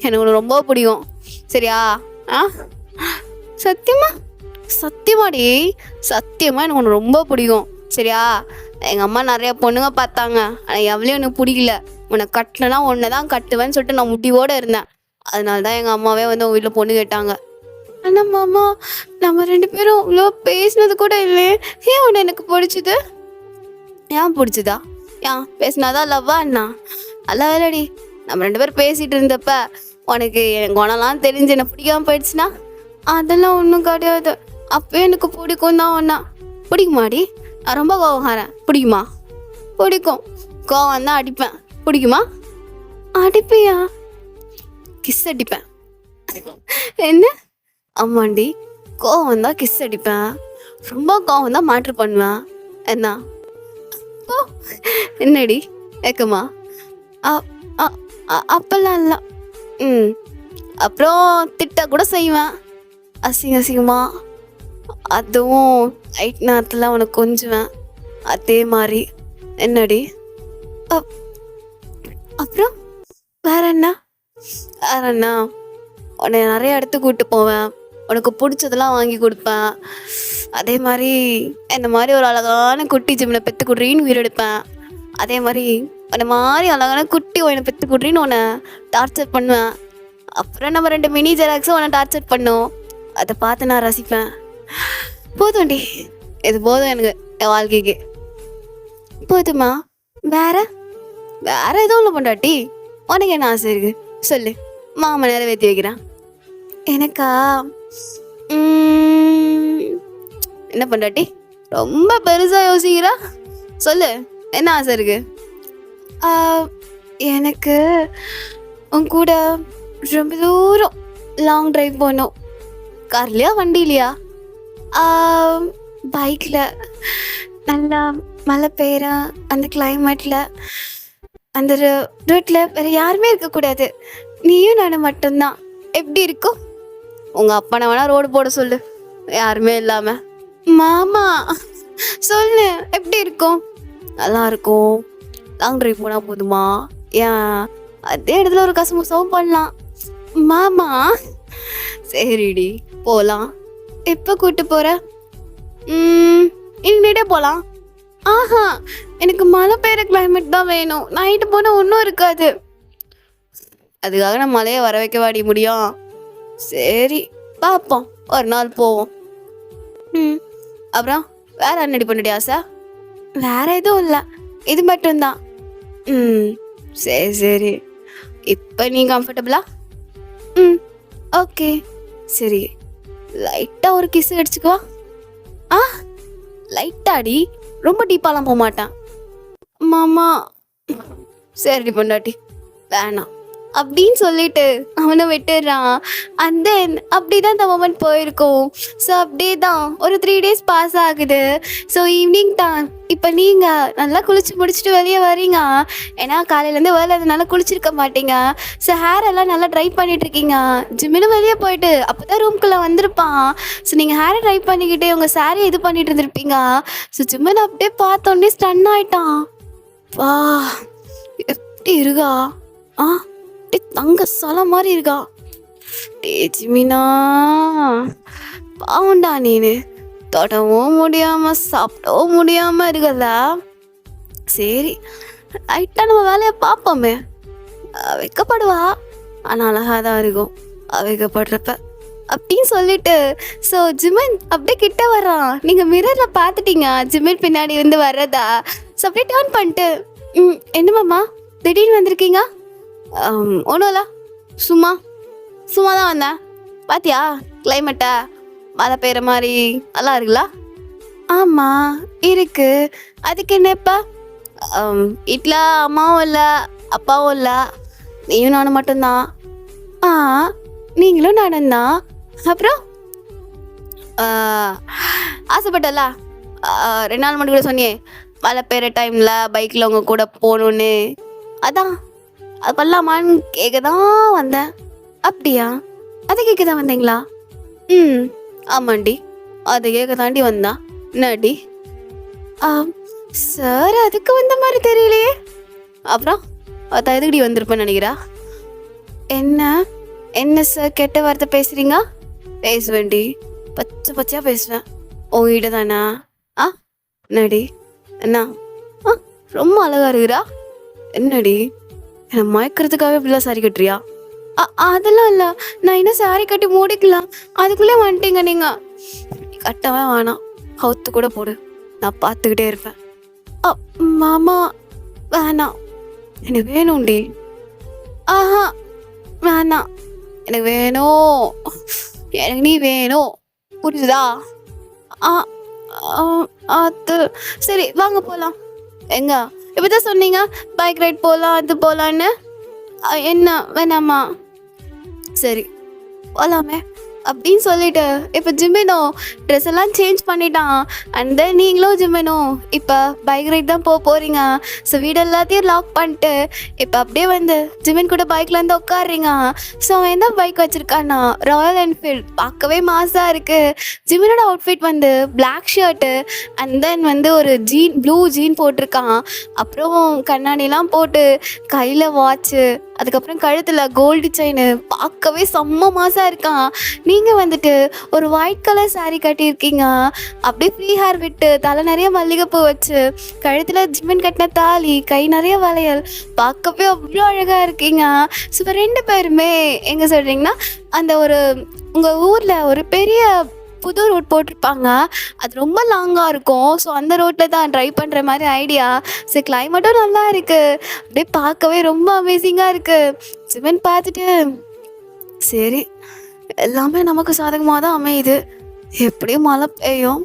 எனக்கு உனக்கு ரொம்ப பிடிக்கும், சரியா? சத்தியமா சத்தியமாடி, சத்தியமா எனக்கு உனக்கு ரொம்ப பிடிக்கும், சரியா? எங்கள் அம்மா நிறைய பொண்ணுங்க பார்த்தாங்க, ஆனால் எவ்வளோ எனக்கு பிடிக்கல. உன்னை கட்டலைன்னா ஒன்றை தான் கட்டுவேன்னு சொல்லிட்டு நான் முடிவோடு இருந்தேன். அதனால தான் எங்கள் அம்மாவே வந்து உங்கள் வீட்டில் பொண்ணு கேட்டாங்க. ஆனால் மாமா நம்ம 2 பேரும் அவ்வளோ பேசினது கூட இல்லையே, ஏன் உன்னை எனக்கு பிடிச்சிது? ஏன் பிடிச்சதா? ஏன் பேசினாதான் லவ்வா அண்ணா? அல்ல வேலடி, நம்ம 2 பேரும் பேசிகிட்டு இருந்தப்ப உனக்கு என் குணம்லாம் தெரிஞ்சு என்ன பிடிக்காம போயிடுச்சுன்னா அதெல்லாம் ஒன்றும் கிடையாது. அப்போ எனக்கு பிடிக்கும் தான் ஒன்றா. பிடிக்குமாடி? நான் ரொம்ப கோவக்காரன், பிடிக்குமா? பிடிக்கும். கோவம் தான் அடிப்பேன், பிடிக்குமா? அடிப்பியா? கிஸ் அடிப்பேன். என்ன? ஆமாண்டி, கோவம் தான் கிஸ் அடிப்பேன், ரொம்ப கோவம் தான் மேட்ரு பண்ணுவேன். என்ன என்னடி ஏக்கமா? அப்பெல்லாம் இல்லை. அப்புறம் திட்ட கூட செய்வேன் அசிங்க அசிங்கமா. அதுவும் நைட் நேரத்தில் உனக்கு கொஞ்சுவேன், அதே மாதிரி. என்னடி? அப்புறம் வேற என்ன? வேற என்ன? உன்னை நிறைய இடத்துக்கு கூப்பிட்டு போவேன், உனக்கு பிடிச்சதெல்லாம் வாங்கி கொடுப்பேன். அதே மாதிரி இந்த மாதிரி ஒரு அழகான குட்டி ஜிம்னை பெற்று குடுறீன்னு உயிர் எடுப்பேன். அதே மாதிரி உன்னை மாதிரி அழகான குட்டி உன்னை பெற்று குடுறீன்னு உன்னை டார்ச்சர் பண்ணுவேன். அப்புறம் நம்ம 2 மினி ஜெராக்ஸும் உன்னை டார்ச்சர் பண்ணோம், அதை பார்த்து நான் ரசிப்பேன். போதும்டி, இது போதும் எனக்கு என் வாழ்க்கைக்கு. போதுமா? வேற வேற எதுவும் இல்லை பொண்டாட்டி. உனக்கு என்ன ஆசை இருக்கு சொல்லு, மாமா நிறைவேற்றி வைக்கிறேன். எனக்கா? என்ன பொண்டாட்டி ரொம்ப பெருசாக யோசிக்கிறா? சொல்லு, என்ன ஆசை இருக்கு? எனக்கு உன் கூட ரொம்ப தூரம் லாங் ட்ரைவ் போகணும். கார்லையா வண்டிலையா? பைக்கில். நல்லா மழை பெய்கிற அந்த கிளைமேட்டில், அந்த ரோட்டில் வேறு யாருமே இருக்கக்கூடாது, நீயும் நானும் மட்டும்தான். எப்படி இருக்கும்? உங்கள் அப்பனை வேணா ரோடு போட சொல்லு, யாருமே இல்லாமல். மாமா சொல்லு, எப்படி இருக்கும்? நல்லா இருக்கும். லாங் ட்ரைவ் போனால் போதுமா? ஏன் அதே இடத்துல ஒரு கசமுசவும் பண்ணலாம். மாமா சரிடி போகலாம். எப்போ கூப்பிட்டு போகிற? இன்னிட்டே போகலாம். எனக்கு மழை பெய்கிற கிளைமேட் தான் வேணும், நைட்டு போனால் ஒன்றும் இருக்காது. அதுக்காக நான் மழையை வர வைக்க வாடி முடியும்? சரி பார்ப்போம், ஒரு நாள் போவோம். அப்புறம் வேற என்னடி பண்ணிடி ஆசை? வேற எதுவும் இல்லை, இது மட்டும்தான். சரி சரி, இப்போ நீ கம்ஃபர்டபுளா? ஓகே. சரி, லைட்டாக ஒரு கிஸ் அடிச்சுக்குவா. ஆ, லைட்டாடி, ரொம்ப டீப்பாலாம் போக மாட்டேன். மாமா, சரி பொண்டாட்டி, வேணாம் அப்படின்னு சொல்லிட்டு அவனை விட்டுடுறான். அண்ட் தென் அப்படி தான் இந்த மொமெண்ட் போயிருக்கோம். ஸோ அப்படியே தான் ஒரு 3 days பாஸ் ஆகுது. ஸோ ஈவினிங் தான். இப்போ நீங்கள் நல்லா குளிச்சு முடிச்சுட்டு வெளியே வரீங்க. ஏன்னா காலையிலேருந்து வேலை அதனால குளிச்சிருக்க மாட்டீங்க. ஸோ ஹேர் எல்லாம் நல்லா ட்ரை பண்ணிட்டு இருக்கீங்க. ஜிம்மினும் வெளியே போயிட்டு அப்போ தான் ரூம்குள்ளே வந்திருப்பான். ஸோ நீங்கள் ஹேரை ட்ரை பண்ணிக்கிட்டே உங்கள் சாரியை இது பண்ணிட்டு இருந்திருப்பீங்க. ஸோ ஜிம்மின் அப்படியே பார்த்தோன்னே ஸ்டன் ஆயிட்டான். வா, எப்படி இருக்கா? ஆ, அப்படியே தங்க சலை மாதிரி இருக்கா. டே ஜிமினா, பாவண்டா நீனு, தொடவும் முடியாம சாப்பிடவும் முடியாம இருக்கல. சரி, லைட்டா நம்ம வேலையை பார்ப்போமே. வெக்கப்படுவா, ஆனால் அழகாக தான் இருக்கும் வெக்கப்படுறப்ப அப்படின்னு சொல்லிட்டு. ஸோ ஜிமின் அப்படியே கிட்ட வர்றான். நீங்கள் மிரரில் பார்த்துட்டீங்க ஜிமின் பின்னாடி வந்து வர்றதா. ஸோ அப்படியே டேர்ன் பண்ணிட்டு, என்னமாம்மா திடீர்னு வந்திருக்கீங்க? ஒன்றும் இல்லை, சும்மா தான் வந்தேன். பாத்தியா கிளைமேட்டை, மழை பெய்கிற மாதிரி நல்லா இருக்குல்ல? ஆமாம் இருக்கு. அதுக்கு என்ன இப்போ? வீட்டில் அம்மாவும் இல்லை அப்பாவும் இல்லை, நீயும் நானும் மட்டும்தான். ஆ, நீங்களும் நானும் தான். அப்புறம் ஆசைப்பட்டல 2 நாள் மட்டும் கூட சொன்னியே மழை பெய்கிற டைமில் பைக்கில் உங்கள் கூட போகணுன்னு. அதான் அது பண்ணலாமான்னு கேட்க தான் வந்தேன். அப்படியா? அதை கேட்க தான் வந்தீங்களா? ஆமாண்டி, அதை கேட்க தாண்டி வந்தா. என்னடி? சார் அதுக்கு வந்த மாதிரி தெரியலையே. அப்புறம் அதான் எதுக்கடி வந்திருப்பேன்னு நினைக்கிறா? என்ன சார் கெட்ட வார்த்தை பேசுறீங்க? பேசுவேண்டி, பச்சையாக பேசுவேன். உங்ககிட்ட தானா? என்னடி? என்ன ரொம்ப அழகா இருக்கிறா? என்னடி என்னை மயக்கிறதுக்காகவே இப்படிலாம் சாரி கட்டுறியா? அதெல்லாம் இல்லை, நான் இன்னும் சாரி கட்டி மூடிக்கலாம், அதுக்குள்ளே வந்துட்டீங்க நீங்கள். கட்டவே வேணாம், அவுத்து கூட போடு, நான் பார்த்துக்கிட்டே இருப்பேன். மாமா வேணாம், எனக்கு வேணும்டி. ஆஹா வேணாம், எனக்கு வேணும், எனக்கு நீ வேணும், புரியுதா? அது சரி, வாங்க போகலாம். எங்க இப்போ தான் சொன்னீங்க பைக் ரைட் போகலாம் அது போகலான்னு. என்ன வேணாமா? சரி போகலாமே அப்படின்னு சொல்லிட்டு இப்போ ஜிமினோ ட்ரெஸ் எல்லாம் சேஞ்ச் பண்ணிட்டான். அண்ட் தென் நீங்களும் ஜிமினோ இப்போ பைக் ரைட் தான் போகிறீங்க. ஸோ வீடு எல்லாத்தையும் லாக் பண்ணிட்டு இப்போ அப்படியே வந்து ஜிமின் கூட பைக்கில் வந்து உட்காடுறீங்க. ஸோ அவன் என்ன பைக் வச்சுருக்கான்னா ராயல் என்ஃபீல்ட், பார்க்கவே மாசாக இருக்குது. ஜிமினோட அவுட்ஃபிட் வந்து பிளாக் ஷர்ட்டு அண்ட் தென் வந்து ஒரு ப்ளூ ஜீன் போட்டிருக்கான். அப்புறம் கண்ணாடிலாம் போட்டு கையில் வாட்ச்சு, அதுக்கப்புறம் கழுத்தில் கோல்டு செயின், பார்க்கவே செம்ம மாசாக இருக்கான். நீங்கள் வந்துட்டு ஒரு ஒயிட் கலர் சாரீ கட்டியிருக்கீங்க. அப்படியே ஃப்ரீ ஹேர் விட்டு தலை நிறைய மல்லிகைப்பூ வச்சு கழுத்தில் ஜிமின் கட்டின தாலி, கை நிறைய வளையல், பார்க்கவே அவ்வளோ அழகாக இருக்கீங்க. ஸோ இப்போ 2 பேருமே எங்கே சொல்கிறீங்கன்னா அந்த ஒரு உங்கள் ஊரில் ஒரு பெரிய புது ரோட் போட்டிருப்பாங்க, அது ரொம்ப லாங்காக இருக்கும். ஸோ அந்த ரோட்டில் தான் ட்ரைவ் பண்ணுற மாதிரி ஐடியா. ஸோ கிளைமேட்டும் நல்லா இருக்குது, அப்படியே பார்க்கவே ரொம்ப அமேசிங்காக இருக்குது. ஜிமின் பார்த்துட்டு சரி எல்லாமே நமக்கு சாதகமாக தான் அமையுது, எப்படியும் மழை பெய்யும்,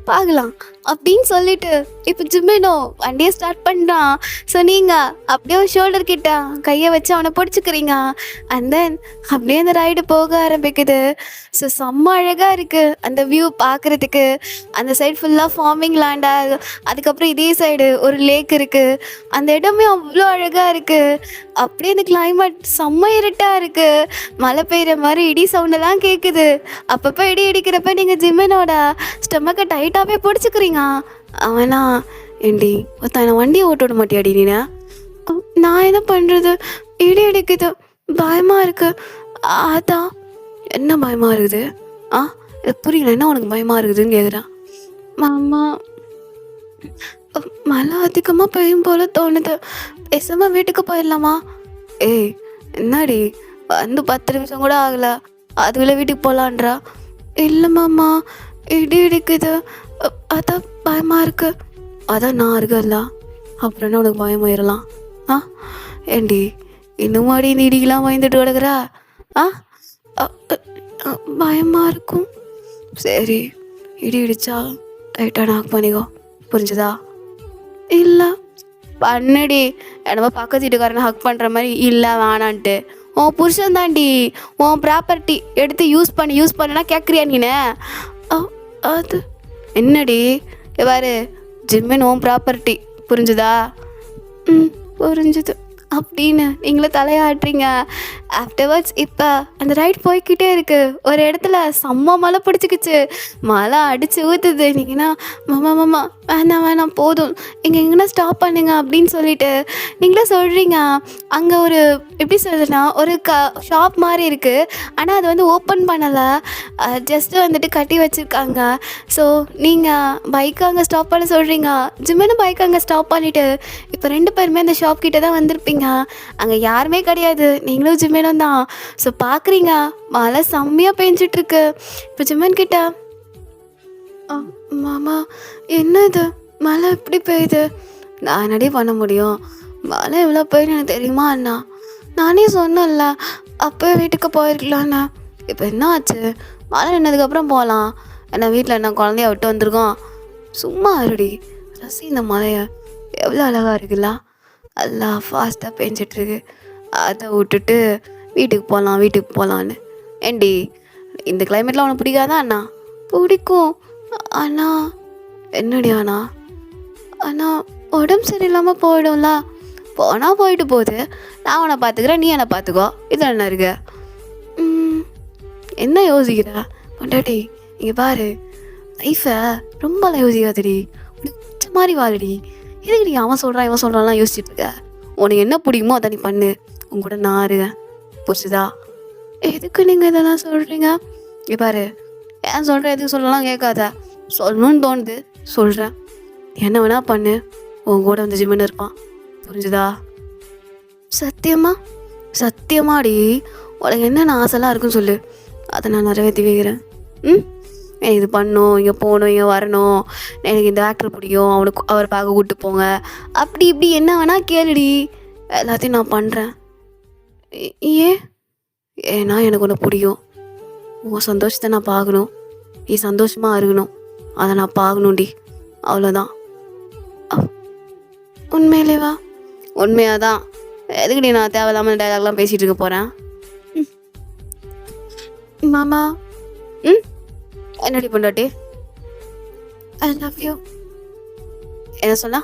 பார்க்கலாம் அப்படின்னு சொல்லிட்டு இப்போ ஜிமினோ வண்டியை ஸ்டார்ட் பண்ணுறான். ஸோ நீங்கள் அப்படியே ஒரு ஷோல்டர் கிட்ட கையை வச்சு அவனை பிடிச்சிக்கிறீங்க. அண்ட் தென் அப்படியே அந்த ரைடு போக ஆரம்பிக்குது. ஸோ செம்ம அழகாக இருக்குது அந்த வியூ பார்க்குறதுக்கு. அந்த சைடு ஃபுல்லாக ஃபார்மிங் லேண்டாக, அதுக்கப்புறம் இதே சைடு ஒரு லேக் இருக்குது. அந்த இடமே அவ்வளோ அழகாக இருக்குது. அப்படியே அந்த கிளைமேட் செம்ம இருட்டாக இருக்குது, மழை பெய்கிற மாதிரி இடி சவுண்டெல்லாம் கேட்குது. அப்பப்போ இடி இடிக்கிறப்ப நீங்கள் ஜிமினோட ஸ்டொமக்கை டைட்டாகவே பிடிச்சிக்கிறீங்க. அவனா ஏண்டி ஒருத்தனை வண்டியை ஓட்ட விட மாட்டியாடி நீனா? நான் என்ன பண்ணுறது, இடி இடிக்குது, பயமாக இருக்கு. அதான் என்ன பயமாக இருக்குது? புரியல, என்ன உனக்கு பயமாக இருக்குதுன்னு கேட்குறான். மாமா மழை அதிகமாக பெய்யும் போல தோணுது, பேசாமல் வீட்டுக்கு போயிடலாமா? ஏய் என்னடி வந்து 10 நிமிஷம் கூட ஆகலை, அதுக்குள்ளே வீட்டுக்கு போகலான்றா? இல்லை மாமா இடி இடிக்குது, அதான் பயமாக இருக்கு. அதான் நான் இருக்கல, அப்புறம் என்ன உனக்கு பயமாயிடலாம்? ஏண்டி இன்னும் மாடி இந்த இடிக்கெலாம் பயந்துட்டு கிடக்குறா? அ, அ, அ, பயமா இருக்கும். சரி, இடி இடிச்சா லைட்டாக நாக் பண்ணிக்கோ, புரிஞ்சுதா? இல்லை பண்ணுடி, என்னமோ பக்கத்து வீட்டுக்காரனை ஹக் பண்ணுற மாதிரி இல்லை வேணான்ட்டு. உன் புருஷன் தாண்டி, உன் ப்ராப்பர்ட்டி எடுத்து யூஸ் பண்ணுனா கேட்குறியா நீனு? அ, அது என்னடி பாரு, ஜிம்மின் உன் ப்ராப்பர்ட்டி, புரிஞ்சுதா? ம், புரிஞ்சுது அப்படின்னு நீங்களே தலையாட்டுறீங்க. ஆஃப்டர்வர்ட்ஸ் இப்போ அந்த ரைட் போய்க்கிட்டே இருக்கு. ஒரு இடத்துல செம்ம மழை பிடிச்சிக்கிச்சு, மழை அடித்து ஊற்றுது. நீங்கன்னா மாமா மாமா வேணாம் வேணாம் போதும், இங்கே எங்கன்னா ஸ்டாப் பண்ணுங்க அப்படின்னு சொல்லிட்டு நீங்களே சொல்கிறீங்க. அங்கே ஒரு எப்படி சொல்கிறதுனா ஒரு ஷாப் மாதிரி இருக்குது, ஆனால் அது வந்து ஓப்பன் பண்ணலை, ஜஸ்ட்டு வந்துட்டு கட்டி வச்சுருக்காங்க. ஸோ நீங்கள் பைக்கை அங்கே ஸ்டாப் பண்ண சொல்கிறீங்க, ஜிம்முன்னு பைக் அங்கே ஸ்டாப் பண்ணிவிட்டு இப்போ 2 பேருமே அந்த ஷாப் கிட்ட தான் வந்திருப்பீங்க. அங்கே யாருமே கிடையாது, நீங்களும் ஜிம்மேனும் தான். ஸோ பார்க்குறீங்க, மழை செம்மையாக பெஞ்சிட்ருக்கு. இப்போ ஜிம்மன் கிட்ட மாமா என்ன இது மழை எப்படி பெய்யுது? நான் என்னடி பண்ண முடியும், மழை எவ்வளோ பெய்யுன்னு எனக்கு தெரியுமா அண்ணா? நானே சொன்னேன்ல அப்போயே வீட்டுக்கு போயிருக்கலான்னு. இப்போ என்ன ஆச்சு, மழை நின்னதுக்கப்புறம் போகலாம். ஏன்னா வீட்டில் என்ன குழந்தைய விட்டு வந்திருக்கோம். சும்மா இருடி, ரசி இந்த மழையை, எவ்வளோ அழகாக இருக்குல்ல, எல்லாம் ஃபாஸ்ட்டாக பெஞ்சிட்ருக்கு. அதை விட்டுட்டு வீட்டுக்கு போகலான்னு. ஏண்டி இந்த கிளைமேட்லாம் உனக்கு பிடிக்காதா அண்ணா? பிடிக்கும். அண்ணா என்னடி அண்ணா? அண்ணா உடம்பு சரியில்லாமல் போயிடும்ல. போனால் போயிட்டு போகுது, நான் உன்னை பார்த்துக்கிறேன், நீ என்னை பார்த்துக்கோ, இதில் என்ன இருக்கு? என்ன யோசிக்கிற பொண்டாட்டி? இங்கே பாரு, லைஃபை ரொம்பலாம் யோசிக்காதடி, உனக்கு பிடிச்ச மாதிரி வாழடி. எதுக்கு நீ அவன் சொல்கிறான் இவன் சொல்கிறான்லாம் யோசிச்சுட்டு இருக்க? உனக்கு என்ன பிடிக்குமோ அதை நீ பண்ணு, உன் கூட நான் இருங்க, புரிச்சுதா? எதுக்கு நீங்கள் இதெல்லாம் சொல்கிறீங்க? இங்கே பாரு, ஏன் சொல்கிறேன் எதுக்கு சொல்லலாம் கேட்காத, சொல்லணும்னு தோணுது சொல்கிறேன். என்ன வேணா பண்ணு, உன் கூட வந்து ஜிம்முன்னு இருப்பான், புரிஞ்சுதா? சத்தியமா? சத்தியமாடி, உனக்கு என்னென்ன ஆசைலாம் இருக்குன்னு சொல்லு, அதை நான் நிறைவேற்றி வைக்கிறேன். எனக்கு இது பண்ணணும், இங்கே போகணும், இங்கே வரணும், எனக்கு இந்த ஆக்டர் பிடிக்கும், அவர் பார்க்க கூப்பிட்டு போங்க, அப்படி இப்படி என்ன வேணால் கேளுடி, எல்லாத்தையும் நான் பண்ணுறேன். ஏன்? ஏன்னா எனக்கு ஒன்று பிடிக்கும், உன் சந்தோஷத்தை நான் பார்க்கணும், நீ சந்தோஷமாக இருக்கணும், அதை நான் பார்க்கணும்டி, அவ்வளோதான். உண்மையிலேவா? உண்மையாக தான். எதுக்குடி நான் தேவையில்லாமல் டைலாக்லாம் பேசிகிட்டு இருக்க போகிறேன்? மாமா என்னடி பொண்டாட்டி? I love you. என்ன சொன்னா?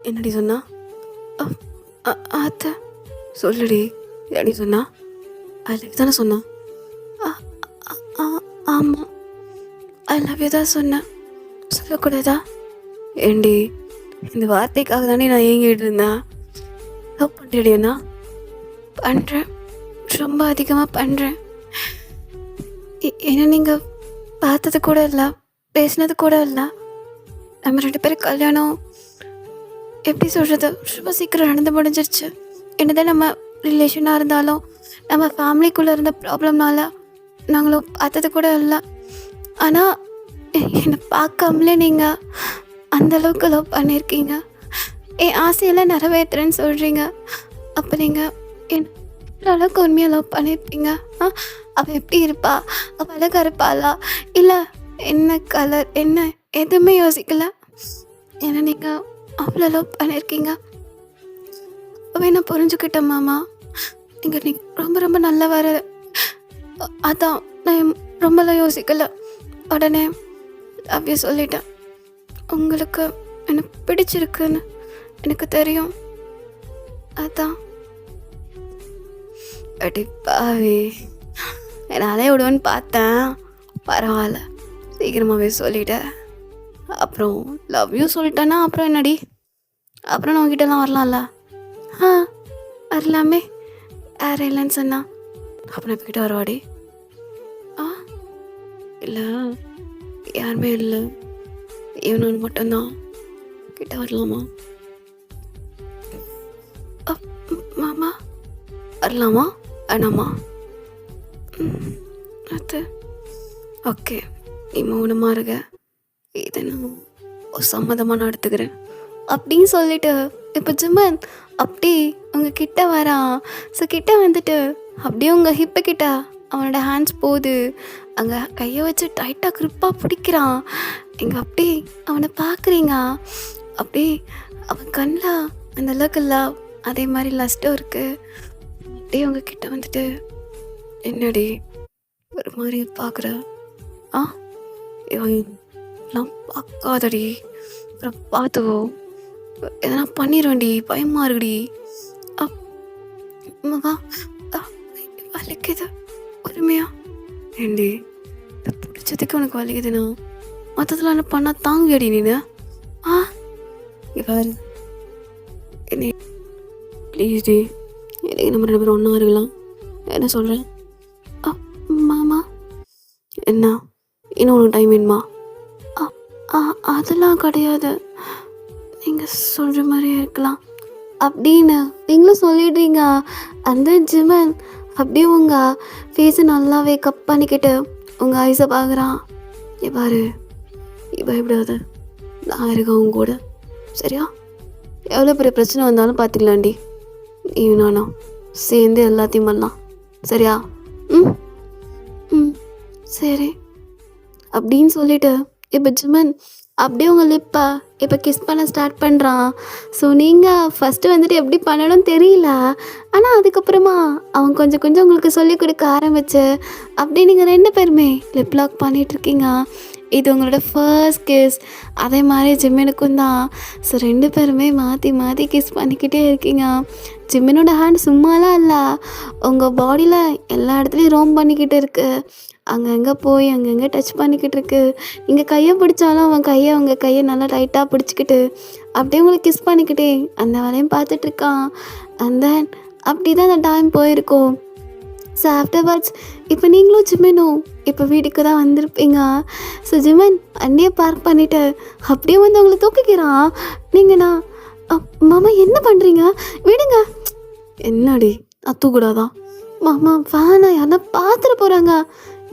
என்னடி சொன்னா? அத்தை சொல்லுடி, என்னடி சொன்னா? ஐ லவ் யூ தானே சொன்னா? ஆமாம், ஐ லவ் யூ தான் சொன்னேன், சொல்லக்கூடாதா? ஏண்டி இந்த வார்த்தைக்காக தானே நான் ஏங்கிட்டு இருந்தேன். லவ் பண்ணுறேடியண்ணா? பண்ணுறேன், ரொம்ப அதிகமாக பண்ணுறேன். என்ன நீங்கள் பார்த்தது கூட இல்லை, பேசினது கூட இல்லை. நம்ம 2 பேரும் கல்யாணம் எப்படி சொல்கிறது, ரொம்ப சீக்கிரம் நடந்து முடிஞ்சிருச்சு. என்னதான் நம்ம ரிலேஷனாக இருந்தாலும் நம்ம ஃபேமிலிக்குள்ளே இருந்த ப்ராப்ளம்னால நாங்களும் பார்த்தது கூட இல்லை. ஆனால் என்னை பார்க்காமலே நீங்கள் அந்தளவுக்கு லவ் பண்ணியிருக்கீங்க, என் ஆசையெல்லாம் நிறைவேற்றுறேன்னு சொல்கிறீங்க. அப்போ நீங்கள் என்ன அளவுக்கு உண்மையாக லவ் பண்ணியிருப்பீங்க? அவள் எப்படி இருப்பா, அவள் அழகாக இருப்பாளா, இல்லை என்ன கலர் என்ன, எதுவுமே யோசிக்கல. ஏன்னா நீங்கள் அவ்வளோ லவ் பண்ணியிருக்கீங்க. அப்போவே நான் புரிஞ்சுக்கிட்டேன் மாமா, நீங்கள் ரொம்ப ரொம்ப நல்ல வர. அதான் நான் ரொம்பலாம் யோசிக்கலை, உடனே அப்படியே சொல்லிட்டேன். உங்களுக்கு எனக்கு பிடிச்சிருக்குன்னு எனக்கு தெரியும், அதான். அடி பாவி, என்னாலே விடுவேன்னு பார்த்தேன், பரவாயில்ல சீக்கிரமாகவே சொல்லிட்டேன். அப்புறம் லவ் யூ சொல்லிட்டேன்னா அப்புறம் என்னடி, அப்புறம் நான் உங்ககிட்டலாம் வரலாம்ல? வரலாமே, யாரும் இல்லைன்னு சொன்னா அப்புறம் இப்போ கிட்ட வருவாடி? இல்லை யாருமே இல்லை, இவனு மட்டும்தான், கிட்ட வரலாமா? மாமா வரலாமா வேணாமா? அது ஓகே, நீ மௌனமாக இருக்க, இதை நான் ஒரு சம்மதமாக நான் எடுத்துக்கிறேன் அப்படின்னு சொல்லிட்டு இப்போ ஜிம்மன் அப்படி உங்கள் கிட்ட வரான். ஸோ கிட்ட வந்துட்டு அப்படியே உங்கள் ஹிப்பு கிட்ட அவனோட ஹேண்ட்ஸ் போகுது. அங்கே கையை வச்சு டைட்டாக க்ரிப்பாக பிடிக்கிறான். நீங்கள் அப்படி அவனை பார்க்குறீங்க. அப்படி அவன் கண்ணில் அந்த அளவுக்கு லவ், அதே மாதிரி லஸ்ட்டும் இருக்குது. அப்படியே உங்கள் கிட்ட வந்துட்டு, என்னடி ஒரு மாதிரி பார்க்குற, ஆ எல்லாம் பார்க்காதடி, அப்புறம் பார்த்துக்கோ, எதனா பண்ணிடுவேன்டி, பயமாக இருக்குடி, மகா வலிக்குது பொறுமையா. ஏண்டி இந்த பிடிச்சதுக்கு உனக்கு வலிக்குதுண்ணா, மொத்தத்தில் என்ன பண்ணால் தாங்குவியாடி நீனு? இவர் என்னை ப்ளீஸ் டி, எனக்கு நம்ம 2 பேரும் ஒன்றா இருக்கலாம். என்ன சொல்கிறேன்? மாமா என்ன இன்னும் உனக்கு டைம் வேணுமா? அதெல்லாம் கிடையாது, நீங்கள் சொல்கிற மாதிரியே இருக்கலாம் அப்படின்னு நீங்களும் சொல்லிடுறீங்க. அந்த ஜிமன் அப்படியே உங்கள் ஃபேஸை நல்லாவே கப் பண்ணிக்கிட்டு உங்கள் ஐஸை பார்க்குறான். பாரு, பயப்படாத, நான் இருக்கேன் அவங்க கூட, சரியா? எவ்வளோ பெரிய பிரச்சனை வந்தாலும் பார்த்துக்கலாண்டி, நீ நானும் சேர்ந்து எல்லாத்தையும் பண்ணலாம், சரியா? ம் ம் சரி அப்படின்னு சொல்லிட்டு இப்போ ஜிமன் அப்படியே உங்கள் லிப்பை இப்போ கிஸ் பண்ண ஸ்டார்ட் பண்ணுறான். ஸோ நீங்கள் ஃபஸ்ட்டு வந்துட்டு எப்படி பண்ணணும்னு தெரியல, ஆனால் அதுக்கப்புறமா அவன் கொஞ்சம் கொஞ்சம் உங்களுக்கு சொல்லிக் கொடுக்க ஆரம்பிச்சு அப்படியே நீங்கள் 2 பேருமே லிப் லாக் பண்ணிகிட்ருக்கீங்க. இது உங்களோட ஃபர்ஸ்ட் கிஸ். அதே மாதிரி ஜிம்மினுக்கும் தான். ஸோ 2 பேருமே மாற்றி மாற்றி கிஸ் பண்ணிக்கிட்டே இருக்கீங்க. ஜிம்மினோட ஹேண்ட் சும்மாலாம் இல்லை, உங்கள் பாடியில் எல்லா இடத்துலையும் ரோம் பண்ணிக்கிட்டு இருக்குது. அங்கங்கே போய் அங்கங்கே டச் பண்ணிக்கிட்டு இருக்கு. நீங்கள் கையை பிடிச்சாலும் அவன் உங்கள் கையை நல்லா டைட்டாக பிடிச்சிக்கிட்டு அப்படியே உங்களுக்கு கிஸ் பண்ணிக்கிட்டே அந்த வேலையும் பார்த்துட்ருக்கான். அண்ட் தென் அப்படி தான் அந்த டைம் போயிருக்கும். ஸோ ஆஃப்டர்வர்ட்ஸ் இப்போ நீங்களும் ஜிம்மனும் இப்போ வீட்டுக்கு தான் வந்திருப்பீங்க. ஸோ ஜிம்மன் அண்ணியை பார்க் பண்ணிவிட்டு அப்படியே வந்து அவங்கள தூக்கிக்கிறான். நீங்கண்ணா மாமா என்ன பண்ணுறீங்க, விடுங்க. என்னடி நான் தூக்கூடாதா? மாமா வேணாம், யாருன்னா பார்த்துட்டு போகிறாங்க.